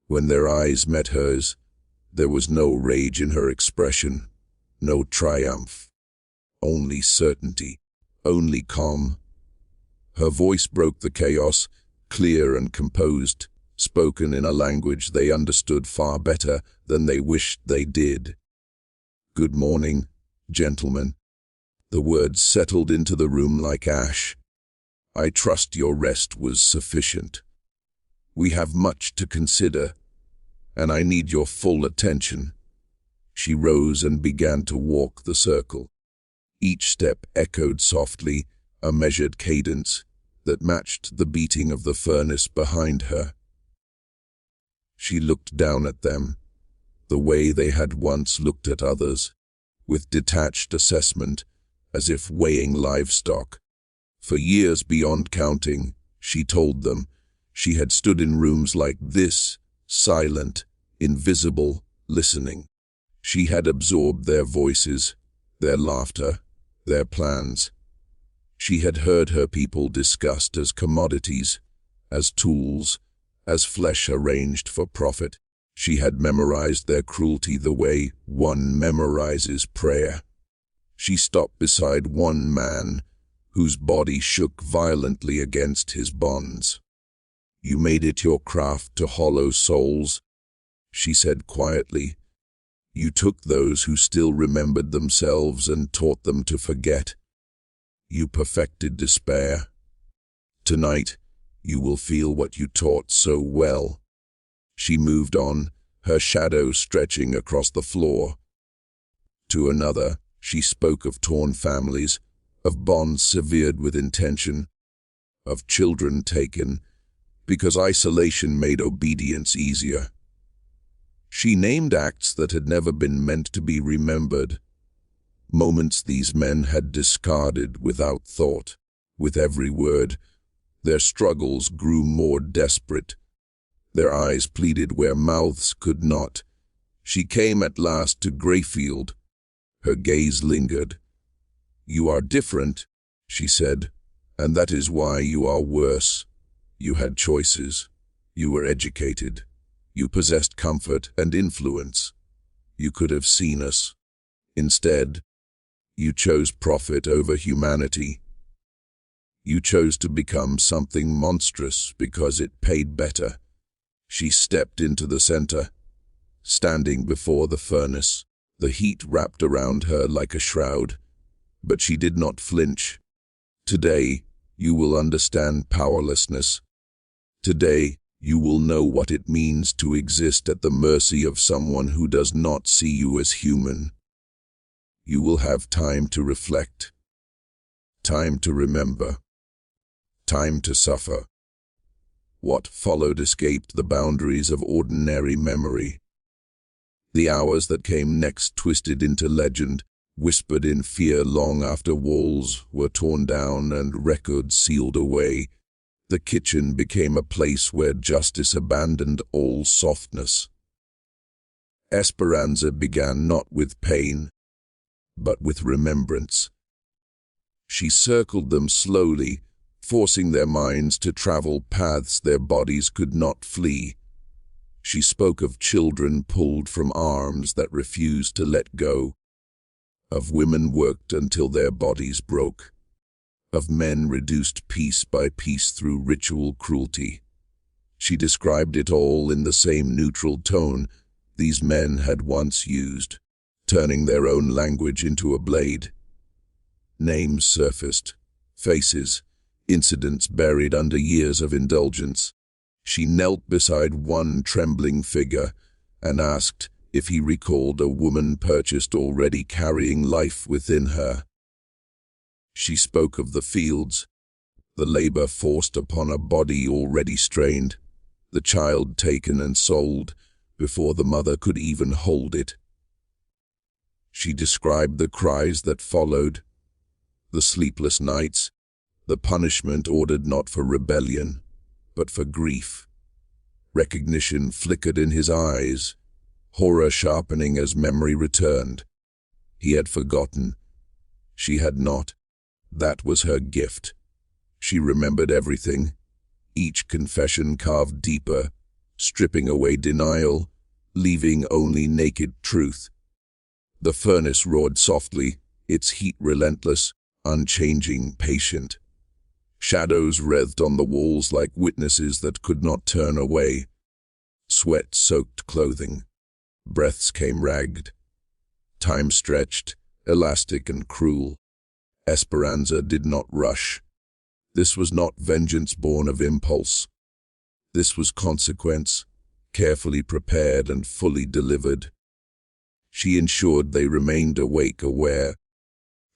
When their eyes met hers, there was no rage in her expression, no triumph, only certainty, only calm. Her voice broke the chaos, clear and composed, spoken in a language they understood far better than they wished they did. "Good morning, gentlemen." The words settled into the room like ash. "I trust your rest was sufficient. We have much to consider, and I need your full attention." She rose and began to walk the circle. Each step echoed softly, a measured cadence that matched the beating of the furnace behind her. She looked down at them, the way they had once looked at others, with detached assessment, as if weighing livestock. For years beyond counting, she told them, she had stood in rooms like this, silent, invisible, listening. She had absorbed their voices, their laughter, their plans. She had heard her people discussed as commodities, as tools, as flesh arranged for profit. She had memorized their cruelty the way one memorizes prayer. She stopped beside one man whose body shook violently against his bonds. "You made it your craft to hollow souls," she said quietly. "You took those who still remembered themselves and taught them to forget. You perfected despair. Tonight, you will feel what you taught so well." She moved on, her shadow stretching across the floor. To another, she spoke of torn families, of bonds severed with intention, of children taken because isolation made obedience easier. She named acts that had never been meant to be remembered, moments these men had discarded without thought. With every word, their struggles grew more desperate. Their eyes pleaded where mouths could not. She came at last to Greyfield. Her gaze lingered. "You are different," she said, "and that is why you are worse. You had choices. You were educated. You possessed comfort and influence. You could have seen us. Instead, you chose profit over humanity. You chose to become something monstrous because it paid better." She stepped into the center, standing before the furnace. The heat wrapped around her like a shroud, but she did not flinch. "Today, you will understand powerlessness. Today, you will know what it means to exist at the mercy of someone who does not see you as human. You will have time to reflect, time to remember, time to suffer." What followed escaped the boundaries of ordinary memory. The hours that came next twisted into legend, whispered in fear long after walls were torn down and records sealed away. The kitchen became a place where justice abandoned all softness. Esperanza began not with pain, but with remembrance. She circled them slowly, forcing their minds to travel paths their bodies could not flee. She spoke of children pulled from arms that refused to let go, of women worked until their bodies broke, of men reduced piece by piece through ritual cruelty. She described it all in the same neutral tone these men had once used, turning their own language into a blade. Names surfaced, faces, incidents buried under years of indulgence. She knelt beside one trembling figure and asked if he recalled a woman purchased already carrying life within her. She spoke of the fields, the labor forced upon a body already strained, the child taken and sold before the mother could even hold it. She described the cries that followed, the sleepless nights, the punishment ordered not for rebellion, but for grief. Recognition flickered in his eyes, horror sharpening as memory returned. He had forgotten. She had not. That was her gift. She remembered everything, each confession carved deeper, stripping away denial, leaving only naked truth. The furnace roared softly, its heat relentless, unchanging, patient. Shadows wreathed on the walls like witnesses that could not turn away. Sweat-soaked clothing. Breaths came ragged. Time stretched, elastic and cruel. Esperanza did not rush. This was not vengeance born of impulse. This was consequence, carefully prepared and fully delivered. She ensured they remained awake, aware,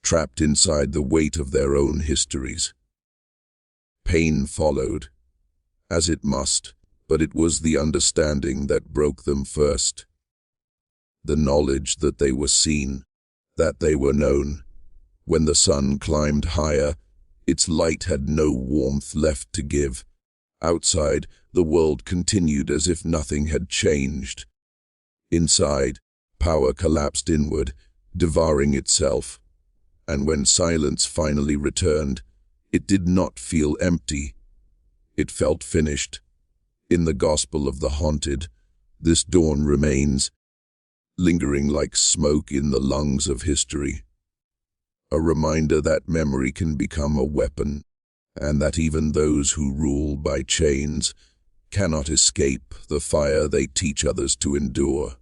trapped inside the weight of their own histories. Pain followed, as it must, but it was the understanding that broke them first. The knowledge that they were seen, that they were known. When the sun climbed higher, its light had no warmth left to give. Outside, the world continued as if nothing had changed. Inside, power collapsed inward, devouring itself. And when silence finally returned, it did not feel empty. It felt finished. In the gospel of the haunted, this dawn remains, lingering like smoke in the lungs of history. A reminder that memory can become a weapon, and that even those who rule by chains cannot escape the fire they teach others to endure.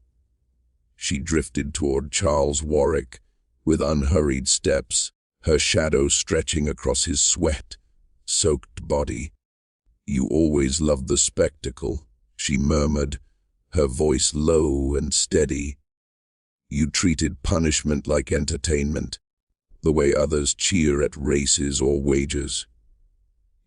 She drifted toward Charles Warwick with unhurried steps, her shadow stretching across his sweat-soaked body. "You always loved the spectacle," she murmured, her voice low and steady. "You treated punishment like entertainment, the way others cheer at races or wagers.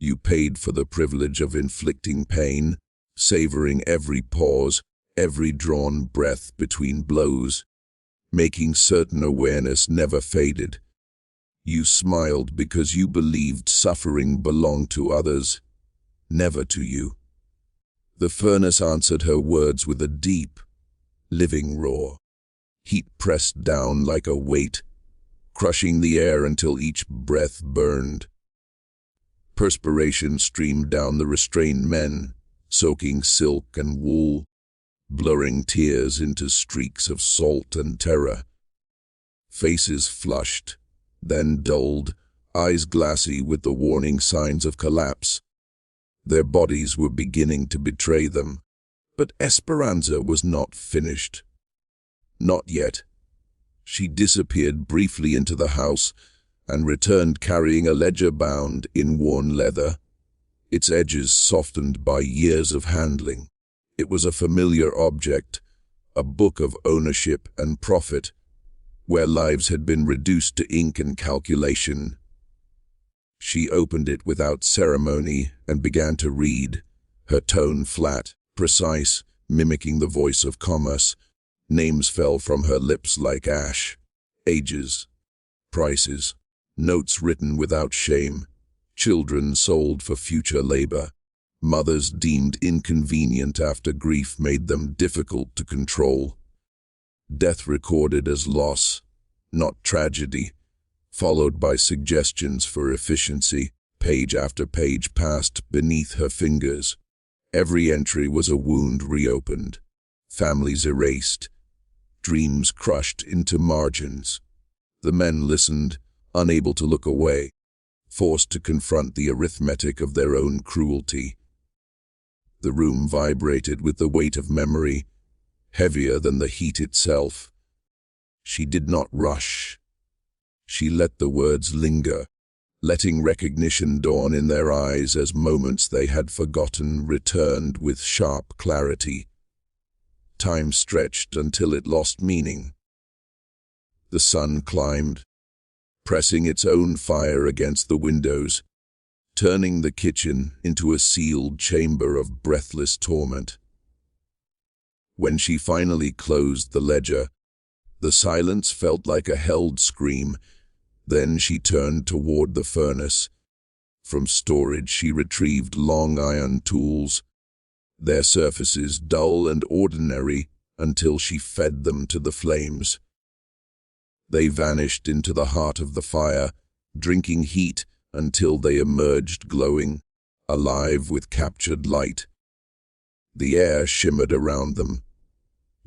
You paid for the privilege of inflicting pain, savoring every pause, every drawn breath between blows, making certain awareness never faded. You smiled because you believed suffering belonged to others, never to you." The furnace answered her words with a deep, living roar. Heat pressed down like a weight, crushing the air until each breath burned. Perspiration streamed down the restrained men, soaking silk and wool, blurring tears into streaks of salt and terror. Faces flushed, then dulled, eyes glassy with the warning signs of collapse. Their bodies were beginning to betray them, but Esperanza was not finished. Not yet. She disappeared briefly into the house and returned carrying a ledger bound in worn leather, its edges softened by years of handling. It was a familiar object, a book of ownership and profit, where lives had been reduced to ink and calculation. She opened it without ceremony and began to read, her tone flat, precise, mimicking the voice of commerce. Names fell from her lips like ash. Ages, prices, notes written without shame, children sold for future labor, mothers deemed inconvenient after grief made them difficult to control. Death recorded as loss, not tragedy, followed by suggestions for efficiency. Page after page passed beneath her fingers. Every entry was a wound reopened, families erased, dreams crushed into margins. The men listened, unable to look away, forced to confront the arithmetic of their own cruelty. The room vibrated with the weight of memory, heavier than the heat itself. She did not rush. She let the words linger, letting recognition dawn in their eyes as moments they had forgotten returned with sharp clarity. Time stretched until it lost meaning. The sun climbed, pressing its own fire against the windows, turning the kitchen into a sealed chamber of breathless torment. When she finally closed the ledger, the silence felt like a held scream. Then she turned toward the furnace. From storage she retrieved long iron tools, their surfaces dull and ordinary until she fed them to the flames. They vanished into the heart of the fire, drinking heat until they emerged glowing, alive with captured light. The air shimmered around them.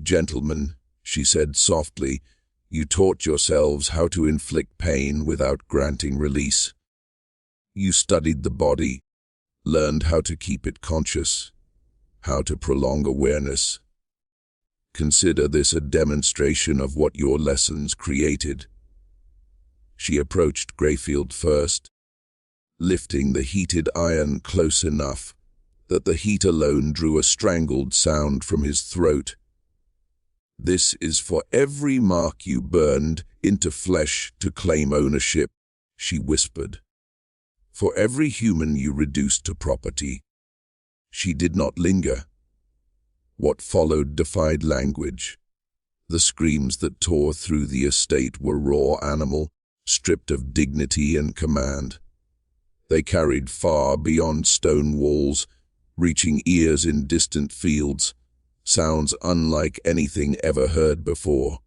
"Gentlemen," she said softly, "you taught yourselves how to inflict pain without granting release. You studied the body, learned how to keep it conscious, how to prolong awareness. Consider this a demonstration of what your lessons created." She approached Greyfield first, lifting the heated iron close enough that the heat alone drew a strangled sound from his throat. "This is for every mark you burned into flesh to claim ownership," she whispered. "For every human you reduced to property." She did not linger. What followed defied language. The screams that tore through the estate were raw animal, stripped of dignity and command. They carried far beyond stone walls, reaching ears in distant fields, sounds unlike anything ever heard before.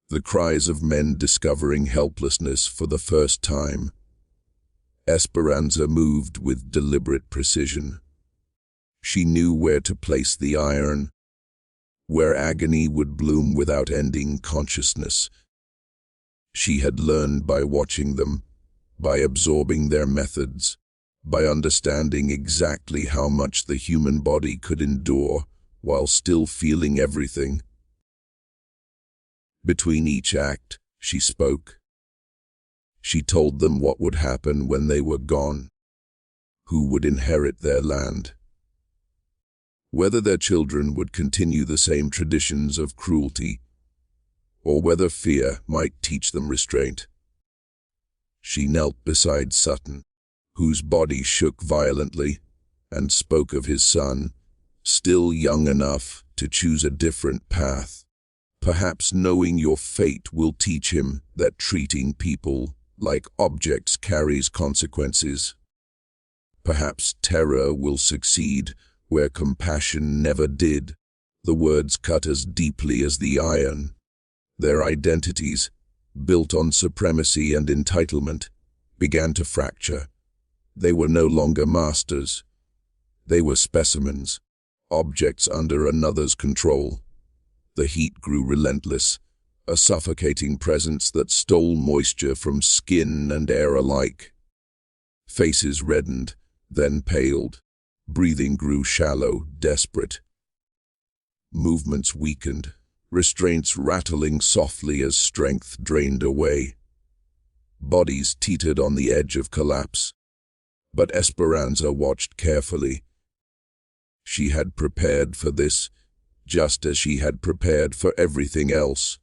The cries of men discovering helplessness for the first time. Esperanza moved with deliberate precision. She knew where to place the iron, where agony would bloom without ending consciousness. She had learned by watching them, by absorbing their methods, by understanding exactly how much the human body could endure while still feeling everything. Between each act, she spoke. She told them what would happen when they were gone, who would inherit their land, whether their children would continue the same traditions of cruelty, or whether fear might teach them restraint. She knelt beside Sutton, whose body shook violently, and spoke of his son, still young enough to choose a different path. Perhaps knowing your fate will teach him that treating people like objects carries consequences. Perhaps terror will succeed where compassion never did. The words cut as deeply as the iron. Their identities, built on supremacy and entitlement, began to fracture. They were no longer masters. They were specimens, objects under another's control. The heat grew relentless, a suffocating presence that stole moisture from skin and air alike. Faces reddened, then paled. Breathing grew shallow, desperate. Movements weakened, restraints rattling softly as strength drained away. Bodies teetered on the edge of collapse. But Esperanza watched carefully. She had prepared for this, just as she had prepared for everything else.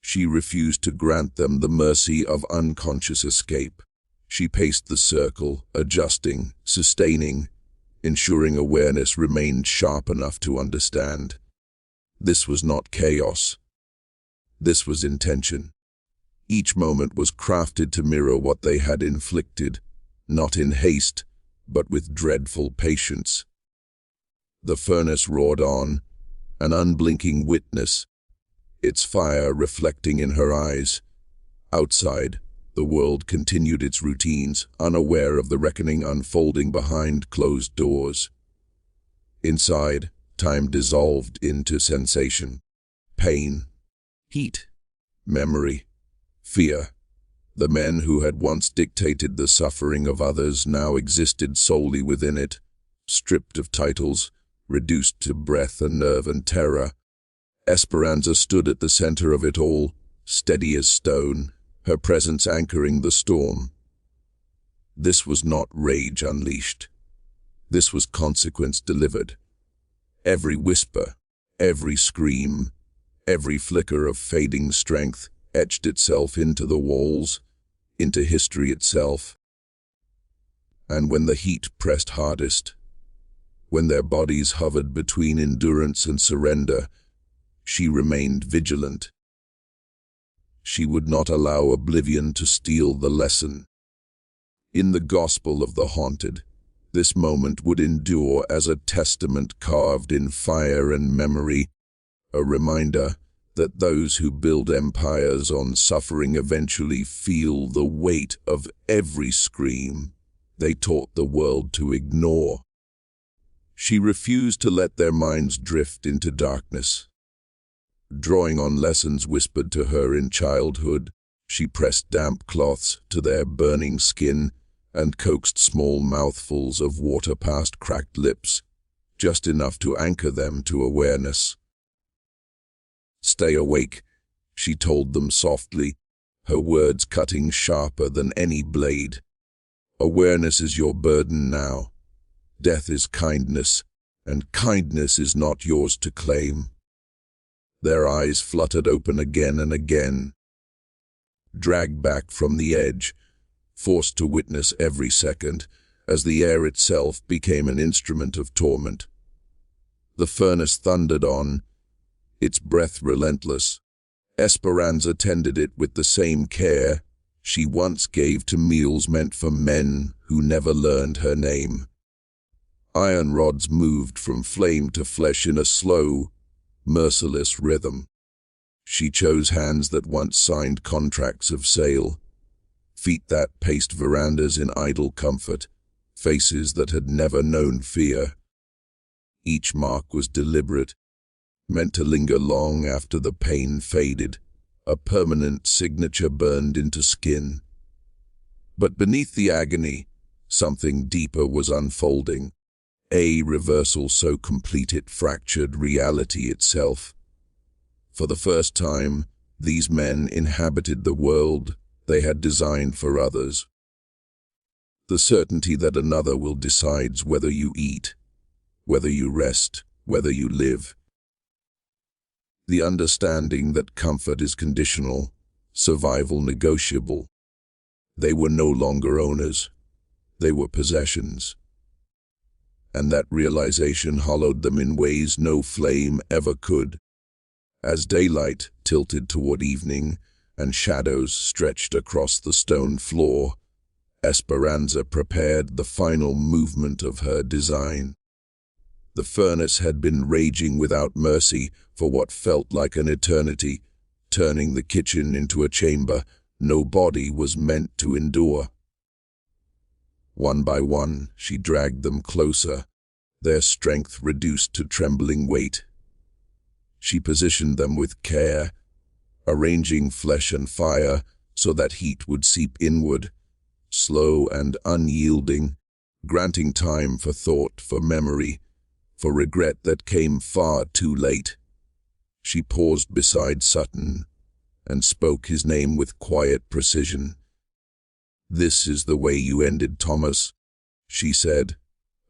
She refused to grant them the mercy of unconscious escape. She paced the circle, adjusting, sustaining, ensuring awareness remained sharp enough to understand. This was not chaos. This was intention. Each moment was crafted to mirror what they had inflicted, not in haste, but with dreadful patience. The furnace roared on, an unblinking witness, its fire reflecting in her eyes. Outside, the world continued its routines, unaware of the reckoning unfolding behind closed doors. Inside, time dissolved into sensation, pain, heat, memory, fear. The men who had once dictated the suffering of others now existed solely within it, stripped of titles, reduced to breath and nerve and terror. Esperanza stood at the center of it all, steady as stone, her presence anchoring the storm. This was not rage unleashed. This was consequence delivered. Every whisper, every scream, every flicker of fading strength etched itself into the walls, into history itself. And when the heat pressed hardest, when their bodies hovered between endurance and surrender, she remained vigilant. She would not allow oblivion to steal the lesson. In the gospel of the haunted, this moment would endure as a testament carved in fire and memory, a reminder that those who build empires on suffering eventually feel the weight of every scream they taught the world to ignore. She refused to let their minds drift into darkness. Drawing on lessons whispered to her in childhood, she pressed damp cloths to their burning skin and coaxed small mouthfuls of water past cracked lips, just enough to anchor them to awareness. "Stay awake," she told them softly, her words cutting sharper than any blade. "Awareness is your burden now. Death is kindness, and kindness is not yours to claim." Their eyes fluttered open again and again. Dragged back from the edge, forced to witness every second, as the air itself became an instrument of torment. The furnace thundered on, its breath relentless. Esperanza tended it with the same care she once gave to meals meant for men who never learned her name. Iron rods moved from flame to flesh in a slow, merciless rhythm. She chose hands that once signed contracts of sale, feet that paced verandas in idle comfort, faces that had never known fear. Each mark was deliberate, meant to linger long after the pain faded, a permanent signature burned into skin. But beneath the agony, something deeper was unfolding, a reversal so complete it fractured reality itself. For the first time, these men inhabited the world they had designed for others. The certainty that another will decide whether you eat, whether you rest, whether you live. The understanding that comfort is conditional, survival negotiable. They were no longer owners. They were possessions. And that realization hollowed them in ways no flame ever could. As daylight tilted toward evening and shadows stretched across the stone floor, Esperanza prepared the final movement of her design. The furnace had been raging without mercy for what felt like an eternity, turning the kitchen into a chamber no body was meant to endure. One by one, she dragged them closer, their strength reduced to trembling weight. She positioned them with care, arranging flesh and fire so that heat would seep inward, slow and unyielding, granting time for thought, for memory, for regret that came far too late. She paused beside Sutton and spoke his name with quiet precision. "This is the way you ended, Thomas," she said,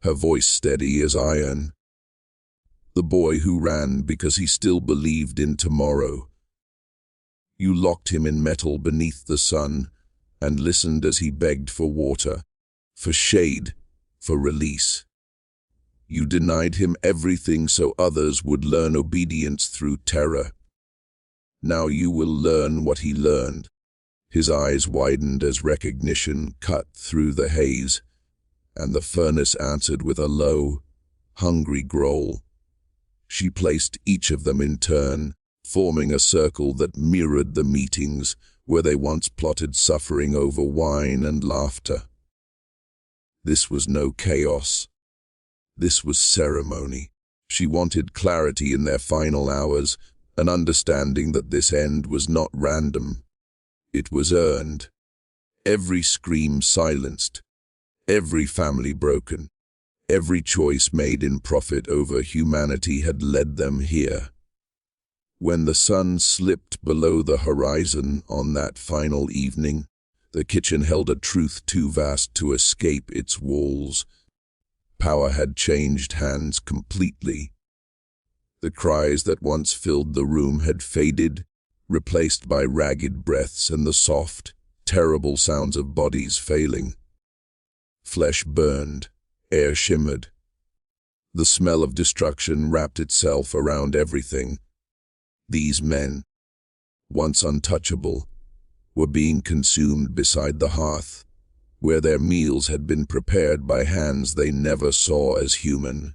her voice steady as iron. "The boy who ran because he still believed in tomorrow. You locked him in metal beneath the sun and listened as he begged for water, for shade, for release. You denied him everything so others would learn obedience through terror. Now you will learn what he learned." His eyes widened as recognition cut through the haze, and the furnace answered with a low, hungry growl. She placed each of them in turn, forming a circle that mirrored the meetings where they once plotted suffering over wine and laughter. This was no chaos. This was ceremony. She wanted clarity in their final hours, an understanding that this end was not random. It was earned. Every scream silenced, every family broken, every choice made in profit over humanity had led them here. When the sun slipped below the horizon on that final evening, the kitchen held a truth too vast to escape its walls. Power had changed hands completely. The cries that once filled the room had faded, replaced by ragged breaths and the soft, terrible sounds of bodies failing. Flesh burned, air shimmered. The smell of destruction wrapped itself around everything. These men, once untouchable, were being consumed beside the hearth, where their meals had been prepared by hands they never saw as human.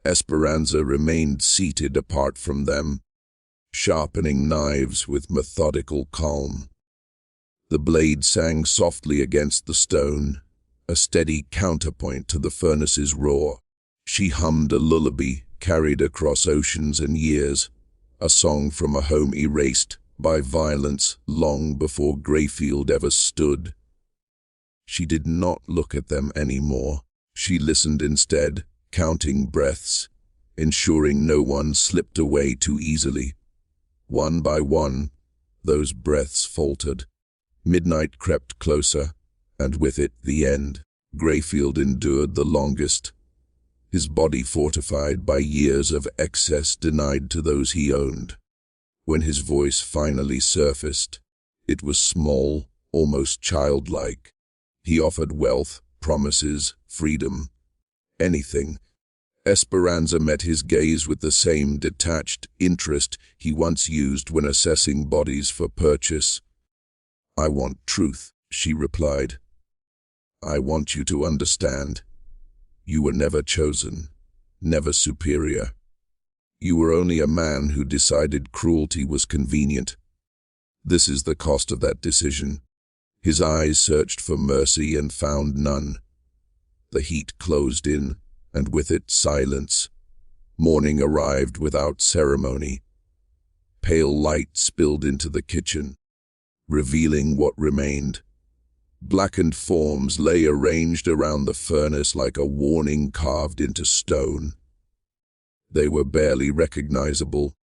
Esperanza remained seated apart from them, sharpening knives with methodical calm. The blade sang softly against the stone, a steady counterpoint to the furnace's roar. She hummed a lullaby carried across oceans and years, a song from a home erased by violence long before Greyfield ever stood. She did not look at them anymore. She listened instead, counting breaths, ensuring no one slipped away too easily. One by one, those breaths faltered. Midnight crept closer, and with it the end. Greyfield endured the longest, his body fortified by years of excess denied to those he owned. When his voice finally surfaced, it was small, almost childlike. He offered wealth, promises, freedom, anything. Esperanza met his gaze with the same detached interest he once used when assessing bodies for purchase. "I want truth," she replied. "I want you to understand. You were never chosen, never superior. You were only a man who decided cruelty was convenient. This is the cost of that decision. His eyes searched for mercy and found none. The heat closed in, and with it silence. Morning arrived without ceremony. Pale light spilled into the kitchen, revealing what remained. Blackened forms lay arranged around the furnace like a warning carved into stone. They were barely recognizable,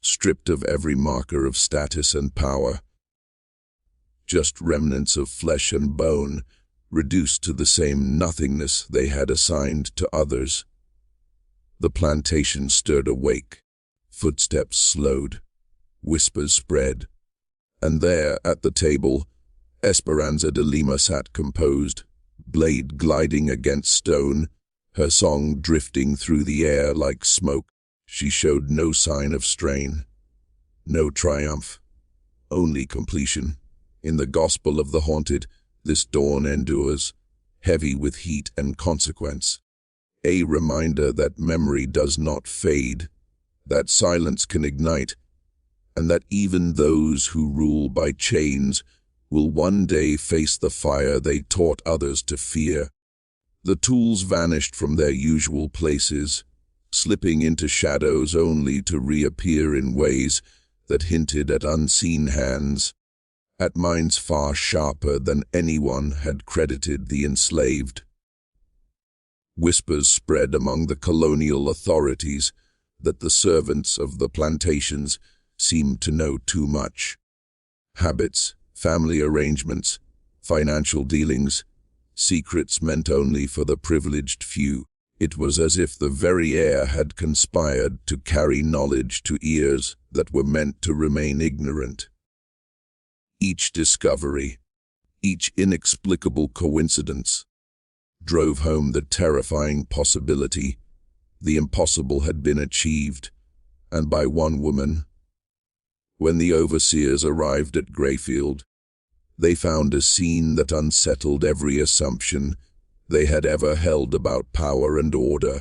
stripped of every marker of status and power. Just remnants of flesh and bone, reduced to the same nothingness they had assigned to others. The plantation stirred awake. Footsteps slowed. Whispers spread. And there, at the table, Esperanza de Lima sat composed, blade gliding against stone, her song drifting through the air like smoke. She showed no sign of strain, no triumph, only completion. In the gospel of the haunted, this dawn endures, heavy with heat and consequence. A reminder that memory does not fade, that silence can ignite, and that even those who rule by chains will one day face the fire they taught others to fear. The tools vanished from their usual places, slipping into shadows only to reappear in ways that hinted at unseen hands, at minds far sharper than anyone had credited the enslaved. Whispers spread among the colonial authorities that the servants of the plantations seemed to know too much. Habits, family arrangements, financial dealings, secrets meant only for the privileged few. It was as if the very air had conspired to carry knowledge to ears that were meant to remain ignorant. Each discovery, each inexplicable coincidence, drove home the terrifying possibility. The impossible had been achieved, and by one woman. When the overseers arrived at Greyfield, they found a scene that unsettled every assumption they had ever held about power and order.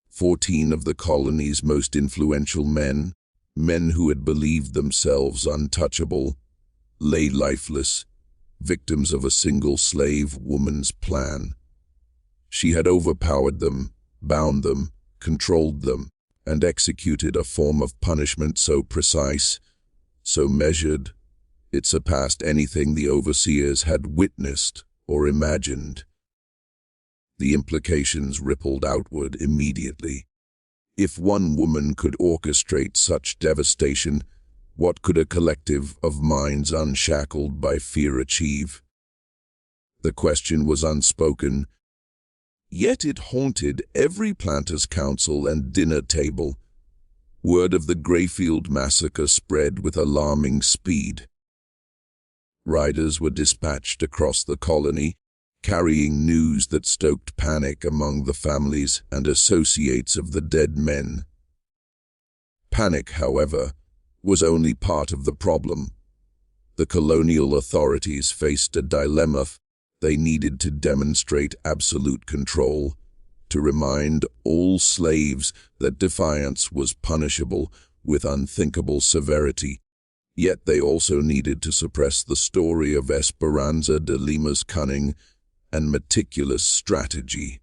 14 of the colony's most influential men who had believed themselves untouchable, lay lifeless, victims of a single slave woman's plan. She had overpowered them, bound them, controlled them, and executed a form of punishment so precise, so measured, it surpassed anything the overseers had witnessed or imagined. The implications rippled outward immediately. If one woman could orchestrate such devastation, what could a collective of minds unshackled by fear achieve? The question was unspoken, yet it haunted every planters' council and dinner table. Word of the Greyfield massacre spread with alarming speed. Riders were dispatched across the colony, carrying news that stoked panic among the families and associates of the dead men. Panic, however, was only part of the problem. The colonial authorities faced a dilemma. They needed to demonstrate absolute control, to remind all slaves that defiance was punishable with unthinkable severity. Yet they also needed to suppress the story of Esperanza de Lima's cunning and meticulous strategy.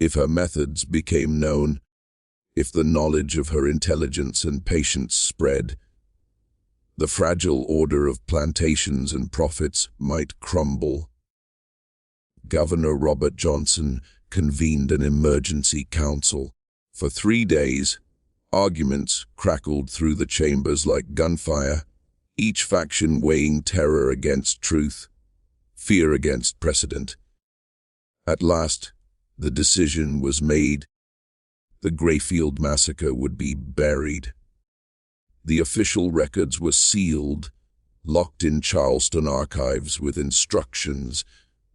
If her methods became known, if the knowledge of her intelligence and patience spread, the fragile order of plantations and profits might crumble. Governor Robert Johnson convened an emergency council. For 3 days, arguments crackled through the chambers like gunfire, each faction weighing terror against truth, fear against precedent. At last, the decision was made. The Greyfield massacre would be buried. The official records were sealed, locked in Charleston archives with instructions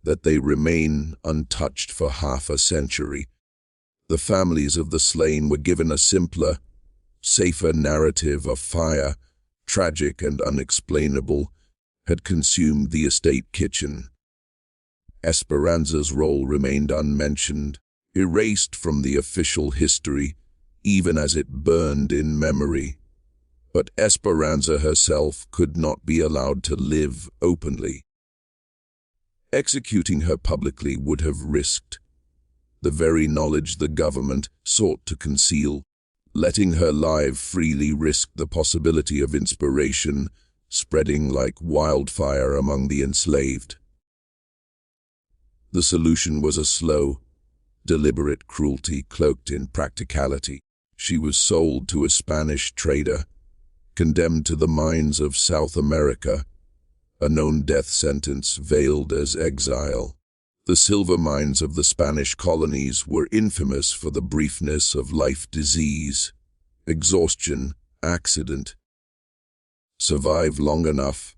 that they remain untouched for half a century. The families of the slain were given a simpler, safer narrative of fire, tragic and unexplainable, had consumed the estate kitchen. Esperanza's role remained unmentioned, erased from the official history, even as it burned in memory. But Esperanza herself could not be allowed to live openly. Executing her publicly would have risked the very knowledge the government sought to conceal. Letting her live freely risked the possibility of inspiration spreading like wildfire among the enslaved. The solution was a slow, deliberate cruelty cloaked in practicality. She was sold to a Spanish trader, condemned to the mines of South America, a known death sentence veiled as exile. The silver mines of the Spanish colonies were infamous for the briefness of life, disease, exhaustion, accident. Survive long enough,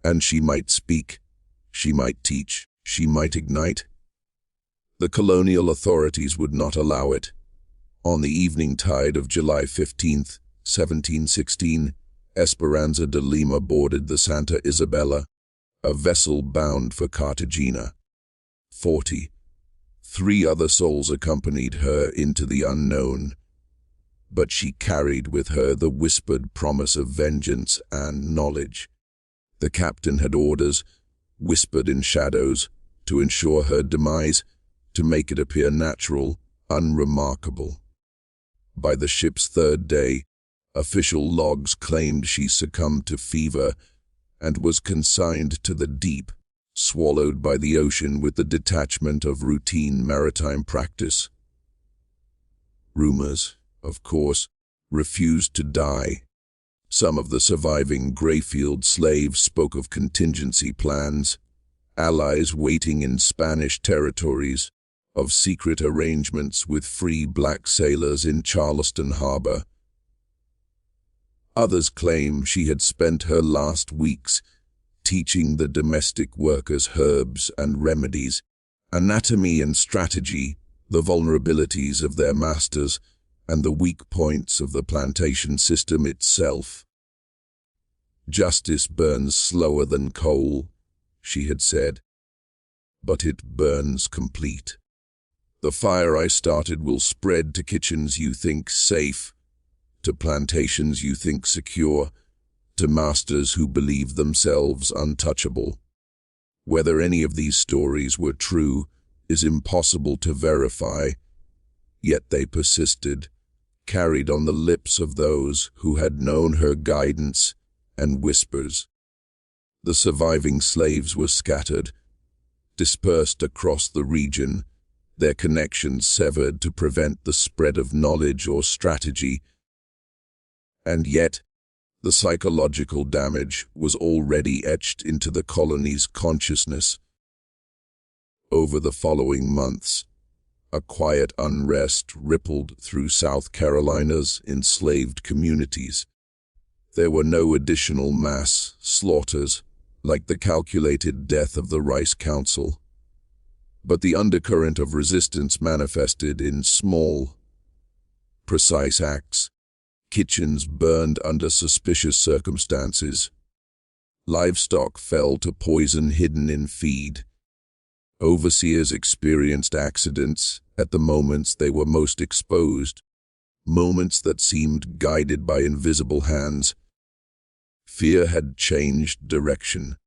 and she might speak, she might teach, she might ignite. The colonial authorities would not allow it. On the evening tide of July 15th, 1716, Esperanza de Lima boarded the Santa Isabella, a vessel bound for Cartagena. 43 other souls accompanied her into the unknown, but she carried with her the whispered promise of vengeance and knowledge. The captain had orders, whispered in shadows, to ensure her demise, to make it appear natural, unremarkable. By the ship's third day, official logs claimed she succumbed to fever and was consigned to the deep, swallowed by the ocean with the detachment of routine maritime practice. Rumors, of course, refused to die. Some of the surviving Greyfield slaves spoke of contingency plans, allies waiting in Spanish territories, of secret arrangements with free black sailors in Charleston harbor. Others claim she had spent her last weeks teaching the domestic workers herbs and remedies, anatomy and strategy, the vulnerabilities of their masters, and the weak points of the plantation system itself. Justice burns slower than coal, she had said, but it burns complete. The fire I started will spread to kitchens you think safe, to plantations you think secure, to masters who believe themselves untouchable. Whether any of these stories were true is impossible to verify, yet they persisted, carried on the lips of those who had known her guidance and whispers. The surviving slaves were scattered, dispersed across the region, their connections severed to prevent the spread of knowledge or strategy. And yet, the psychological damage was already etched into the colony's consciousness. Over the following months, a quiet unrest rippled through South Carolina's enslaved communities. There were no additional mass slaughters, like the calculated death of the Rice Council, but the undercurrent of resistance manifested in small, precise acts. Kitchens burned under suspicious circumstances. Livestock fell to poison hidden in feed. Overseers experienced accidents at the moments they were most exposed, moments that seemed guided by invisible hands. Fear had changed direction.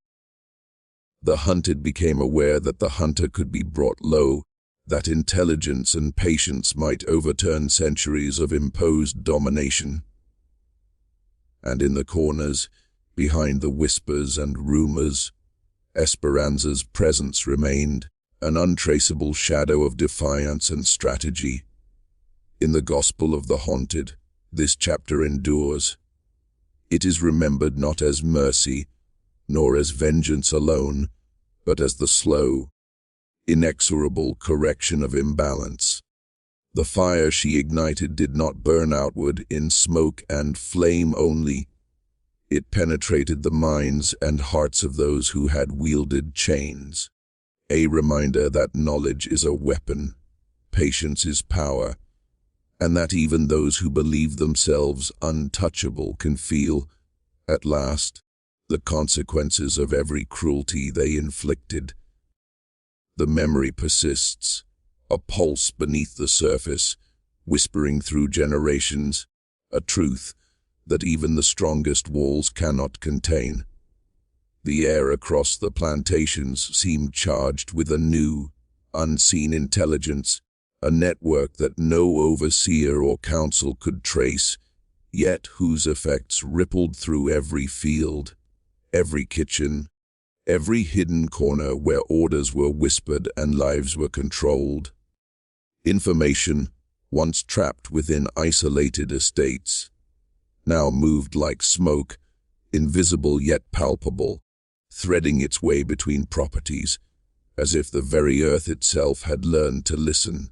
The hunted became aware that the hunter could be brought low, that intelligence and patience might overturn centuries of imposed domination. And in the corners, behind the whispers and rumors, Esperanza's presence remained, an untraceable shadow of defiance and strategy. In the Gospel of the Haunted, this chapter endures. It is remembered not as mercy, nor as vengeance alone, but as the slow, inexorable correction of imbalance. The fire she ignited did not burn outward in smoke and flame only. It penetrated the minds and hearts of those who had wielded chains. A reminder that knowledge is a weapon, patience is power, and that even those who believe themselves untouchable can feel, at last, the consequences of every cruelty they inflicted. The memory persists, a pulse beneath the surface, whispering through generations, a truth that even the strongest walls cannot contain. The air across the plantations seemed charged with a new, unseen intelligence, a network that no overseer or council could trace, yet whose effects rippled through every field, every kitchen, every hidden corner where orders were whispered and lives were controlled. Information, once trapped within isolated estates, now moved like smoke, invisible yet palpable, threading its way between properties, as if the very earth itself had learned to listen.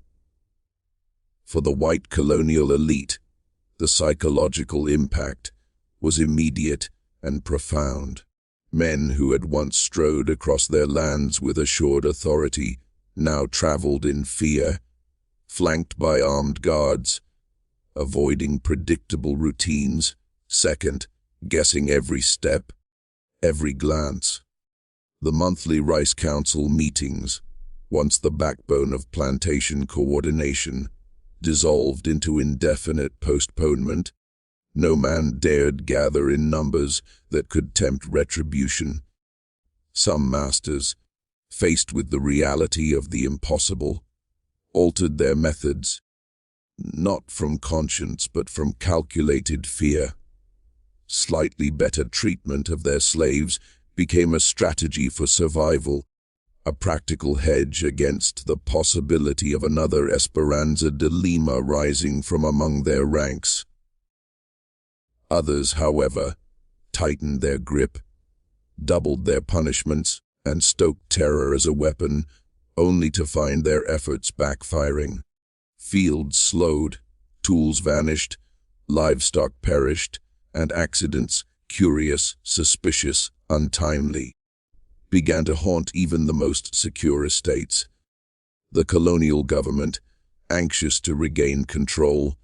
For the white colonial elite, the psychological impact was immediate and profound. Men who had once strode across their lands with assured authority now traveled in fear, flanked by armed guards, avoiding predictable routines, guessing every step, every glance. The monthly Rice Council meetings, once the backbone of plantation coordination, dissolved into indefinite postponement. No man dared gather in numbers that could tempt retribution. Some masters, faced with the reality of the impossible, altered their methods, not from conscience but from calculated fear. Slightly better treatment of their slaves became a strategy for survival, a practical hedge against the possibility of another Esperanza de Lima rising from among their ranks. Others, however, tightened their grip, doubled their punishments, and stoked terror as a weapon, only to find their efforts backfiring. Fields slowed, tools vanished, livestock perished, and accidents, curious, suspicious, untimely, began to haunt even the most secure estates. The colonial government, anxious to regain control,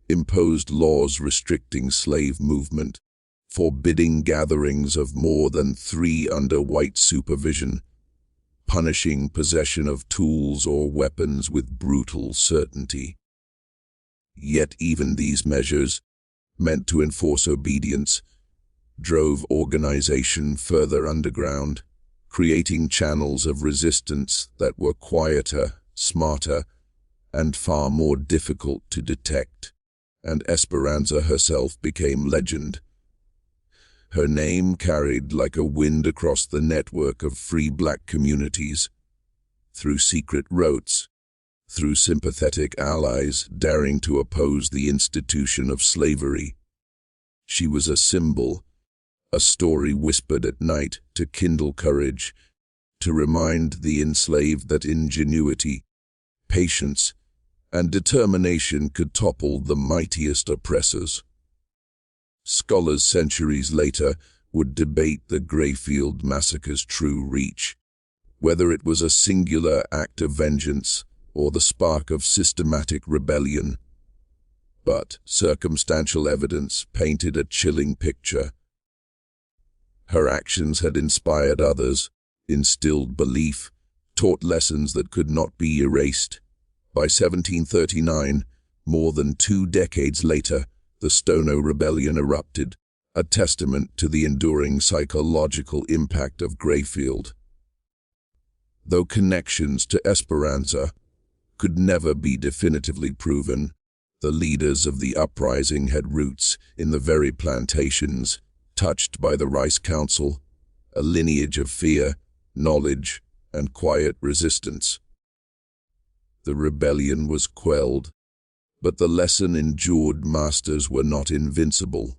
imposed laws restricting slave movement, forbidding gatherings of more than 3 under white supervision, punishing possession of tools or weapons with brutal certainty. Yet even these measures, meant to enforce obedience, drove organization further underground, creating channels of resistance that were quieter, smarter, and far more difficult to detect. And Esperanza herself became legend. Her name carried like a wind across the network of free black communities, through secret routes, through sympathetic allies daring to oppose the institution of slavery. She was a symbol, a story whispered at night to kindle courage, to remind the enslaved that ingenuity, patience, and determination could topple the mightiest oppressors. Scholars centuries later would debate the Greyfield massacre's true reach, whether it was a singular act of vengeance or the spark of systematic rebellion. But circumstantial evidence painted a chilling picture. Her actions had inspired others, instilled belief, taught lessons that could not be erased. By 1739, more than 2 decades later, the Stono Rebellion erupted, a testament to the enduring psychological impact of Greyfield. Though connections to Esperanza could never be definitively proven, the leaders of the uprising had roots in the very plantations touched by the Rice Council, a lineage of fear, knowledge, and quiet resistance. The rebellion was quelled, but the lesson endured. Masters were not invincible,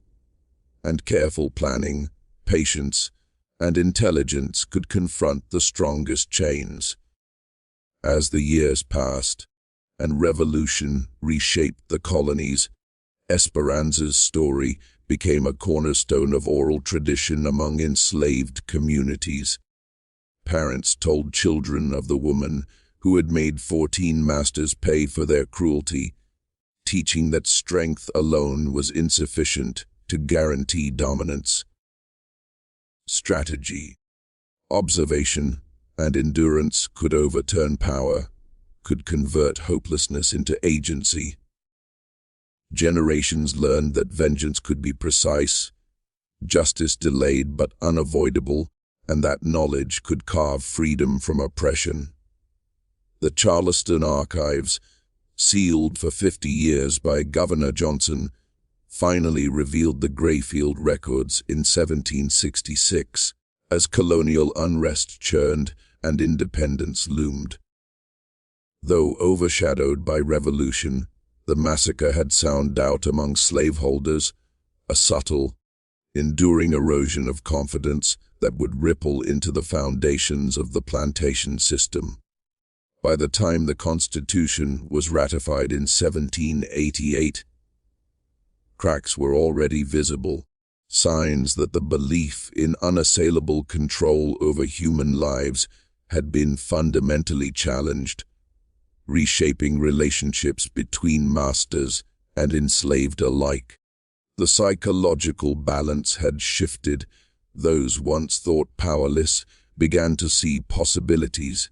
and careful planning, patience, and intelligence could confront the strongest chains. As the years passed, and revolution reshaped the colonies, Esperanza's story became a cornerstone of oral tradition among enslaved communities. Parents told children of the woman who had made 14 masters pay for their cruelty, teaching that strength alone was insufficient to guarantee dominance. Strategy, observation, and endurance could overturn power, could convert hopelessness into agency. Generations learned that vengeance could be precise, justice delayed but unavoidable, and that knowledge could carve freedom from oppression. The Charleston archives, sealed for 50 years by Governor Johnson, finally revealed the Greyfield records in 1766, as colonial unrest churned and independence loomed. Though overshadowed by revolution, the massacre had sound out among slaveholders, a subtle, enduring erosion of confidence that would ripple into the foundations of the plantation system. By the time the Constitution was ratified in 1788, cracks were already visible, signs that the belief in unassailable control over human lives had been fundamentally challenged, reshaping relationships between masters and enslaved alike. The psychological balance had shifted. Those once thought powerless began to see possibilities,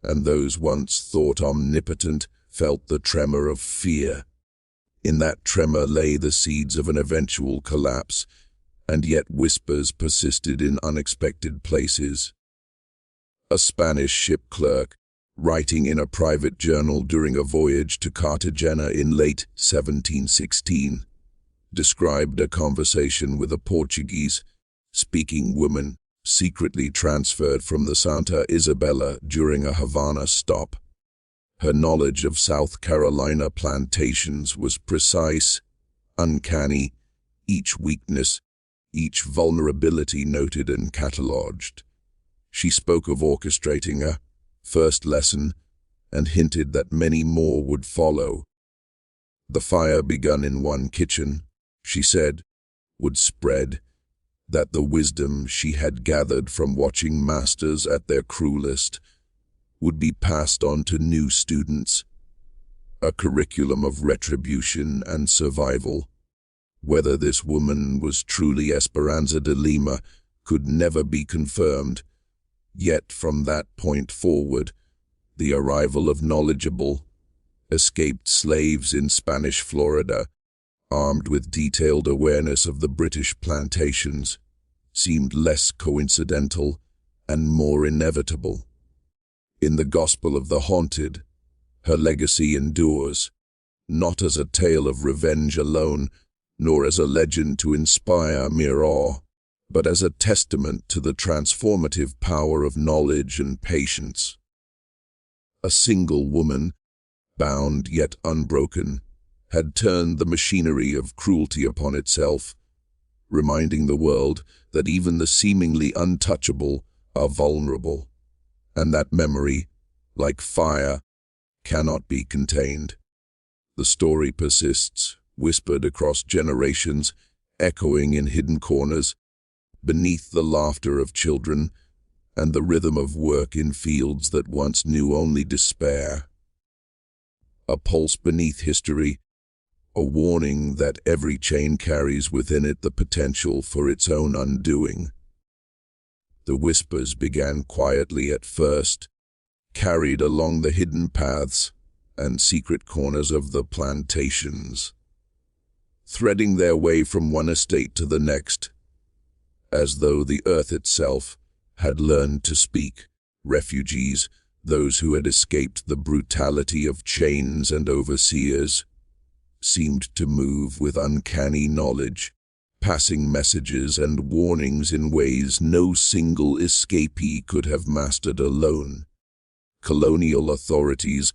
and those once thought omnipotent felt the tremor of fear. In that tremor lay the seeds of an eventual collapse, and yet whispers persisted in unexpected places. A Spanish ship clerk, writing in a private journal during a voyage to Cartagena in late 1716, described a conversation with a Portuguese-speaking woman secretly transferred from the Santa Isabella during a Havana stop. Her knowledge of South Carolina plantations was precise, uncanny, each weakness, each vulnerability noted and catalogued. She spoke of orchestrating a first lesson and hinted that many more would follow. The fire begun in one kitchen, she said, would spread, that the wisdom she had gathered from watching masters at their cruelest would be passed on to new students, a curriculum of retribution and survival. Whether this woman was truly Esperanza de Lima could never be confirmed, yet from that point forward, the arrival of knowledgeable, escaped slaves in Spanish Florida, armed with detailed awareness of the British plantations, seemed less coincidental and more inevitable. In the Gospel of the Haunted, her legacy endures, not as a tale of revenge alone, nor as a legend to inspire mere awe, but as a testament to the transformative power of knowledge and patience. A single woman, bound yet unbroken, had turned the machinery of cruelty upon itself, reminding the world that even the seemingly untouchable are vulnerable, and that memory, like fire, cannot be contained. The story persists, whispered across generations, echoing in hidden corners, beneath the laughter of children and the rhythm of work in fields that once knew only despair. A pulse beneath history, a warning that every chain carries within it the potential for its own undoing. The whispers began quietly at first, carried along the hidden paths and secret corners of the plantations, threading their way from one estate to the next, as though the earth itself had learned to speak. Refugees, those who had escaped the brutality of chains and overseers, seemed to move with uncanny knowledge, passing messages and warnings in ways no single escapee could have mastered alone. Colonial authorities,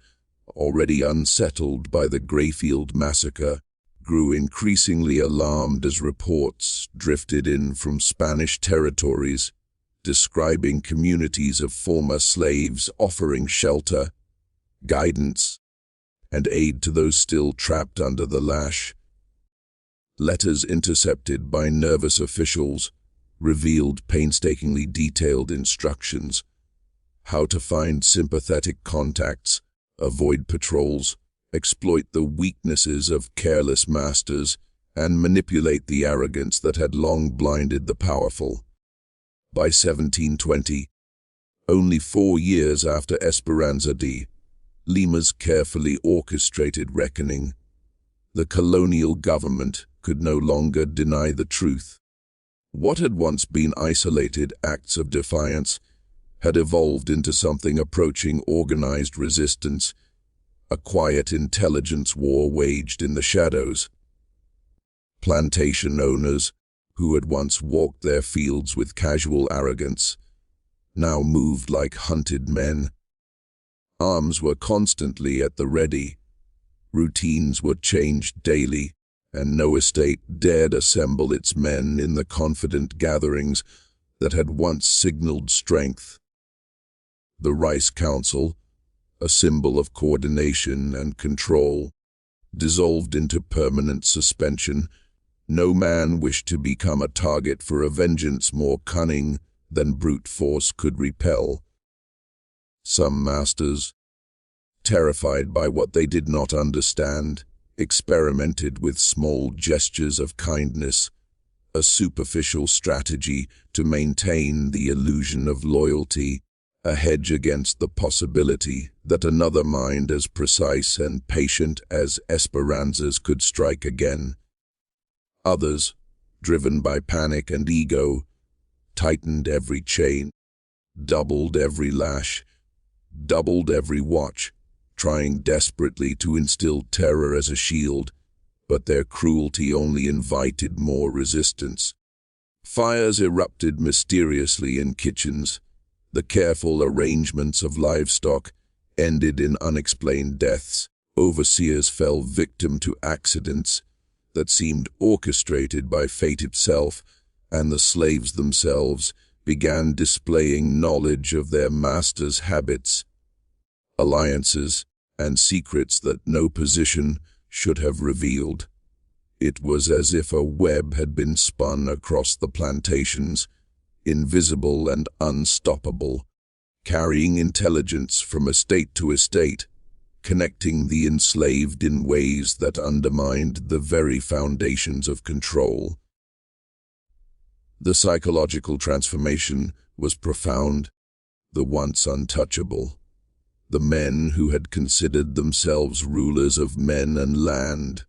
already unsettled by the Greyfield massacre, grew increasingly alarmed as reports drifted in from Spanish territories, describing communities of former slaves offering shelter, guidance, and aid to those still trapped under the lash. Letters intercepted by nervous officials revealed painstakingly detailed instructions: how to find sympathetic contacts, avoid patrols, exploit the weaknesses of careless masters, and manipulate the arrogance that had long blinded the powerful. By 1720, only 4 years after Esperanza de Lima's carefully orchestrated reckoning, The colonial government could no longer deny the truth. What had once been isolated acts of defiance had evolved into something approaching organized resistance, a quiet intelligence war waged in the shadows. Plantation owners, who had once walked their fields with casual arrogance, now moved like hunted men. Arms were constantly at the ready, routines were changed daily, and no estate dared assemble its men in the confident gatherings that had once signaled strength. The Rice Council, a symbol of coordination and control, dissolved into permanent suspension. No man wished to become a target for a vengeance more cunning than brute force could repel. Some masters, terrified by what they did not understand, experimented with small gestures of kindness, a superficial strategy to maintain the illusion of loyalty, a hedge against the possibility that another mind as precise and patient as Esperanza's could strike again. Others, driven by panic and ego, tightened every chain, doubled every lash, doubled every watch, trying desperately to instill terror as a shield, but their cruelty only invited more resistance. Fires erupted mysteriously in kitchens. The careful arrangements of livestock ended in unexplained deaths. Overseers fell victim to accidents that seemed orchestrated by fate itself, and the slaves themselves began displaying knowledge of their masters' habits, alliances, and secrets that no position should have revealed. It was as if a web had been spun across the plantations, invisible and unstoppable, carrying intelligence from estate to estate, connecting the enslaved in ways that undermined the very foundations of control. The psychological transformation was profound. The once untouchable, the men who had considered themselves rulers of men and land,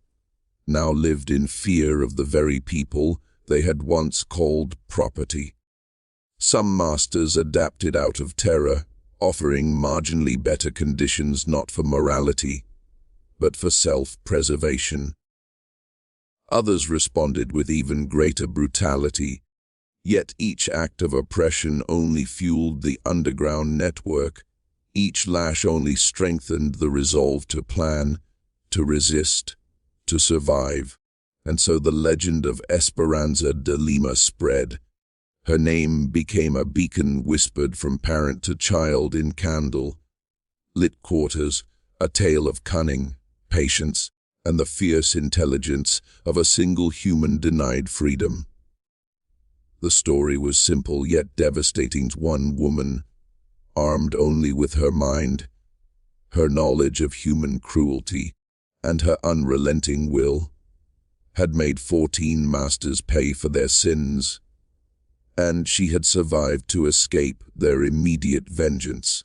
now lived in fear of the very people they had once called property. Some masters adapted out of terror, offering marginally better conditions not for morality, but for self-preservation. Others responded with even greater brutality, yet each act of oppression only fueled the underground network. Each lash only strengthened the resolve to plan, to resist, to survive. And so the legend of Esperanza de Lima spread. Her name became a beacon whispered from parent to child in candle-lit quarters, a tale of cunning, patience, and the fierce intelligence of a single human denied freedom. The story was simple yet devastating. One woman, armed only with her mind, her knowledge of human cruelty, and her unrelenting will, had made 14 masters pay for their sins, and she had survived to escape their immediate vengeance.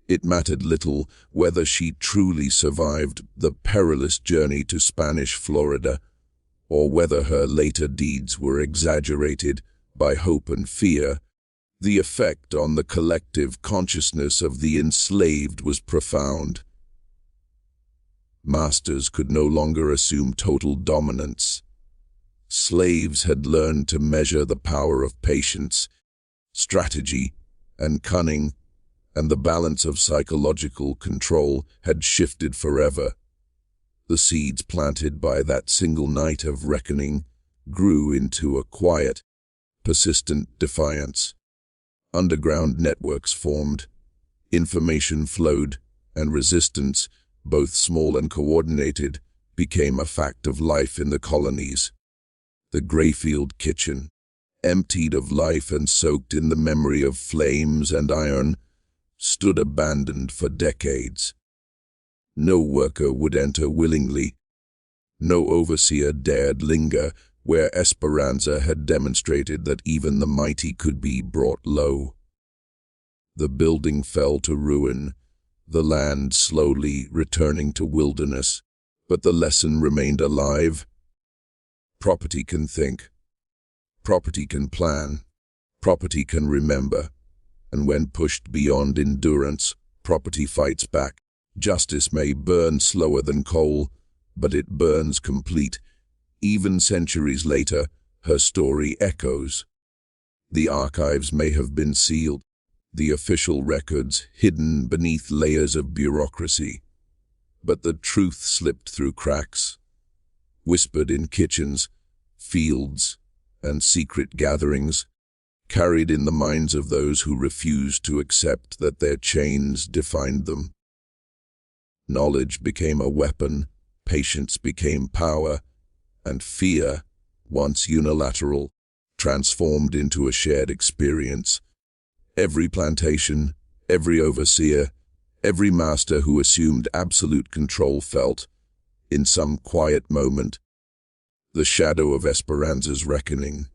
It mattered little whether she truly survived the perilous journey to Spanish Florida, or whether her later deeds were exaggerated by hope and fear. The effect on the collective consciousness of the enslaved was profound. Masters could no longer assume total dominance. Slaves had learned to measure the power of patience, strategy, and cunning, and the balance of psychological control had shifted forever. The seeds planted by that single night of reckoning grew into a quiet, persistent defiance. Underground networks formed, information flowed, and resistance, both small and coordinated, became a fact of life in the colonies. The Greyfield kitchen, emptied of life and soaked in the memory of flames and iron, stood abandoned for decades. No worker would enter willingly. No overseer dared linger where Esperanza had demonstrated that even the mighty could be brought low. The building fell to ruin, the land slowly returning to wilderness, But the lesson remained alive. Property can think. Property can plan. Property can remember. And when pushed beyond endurance, property fights back. Justice may burn slower than coal, but it burns complete. Even centuries later, her story echoes. The archives may have been sealed, the official records hidden beneath layers of bureaucracy. But the truth slipped through cracks, whispered in kitchens, fields, and secret gatherings, carried in the minds of those who refused to accept that their chains defined them. Knowledge became a weapon, patience became power, and fear, once unilateral, transformed into a shared experience. Every plantation, every overseer, every master who assumed absolute control felt, in some quiet moment, the shadow of Esperanza's reckoning.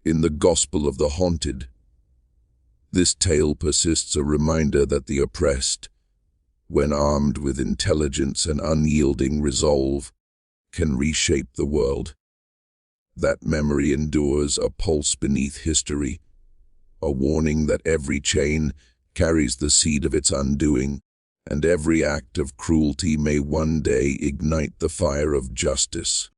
In the Gospel of the Haunted, this tale persists a reminder that the oppressed, when armed with intelligence and unyielding resolve, can reshape the world. That memory endures, a pulse beneath history, a warning that every chain carries the seed of its undoing, and every act of cruelty may one day ignite the fire of justice.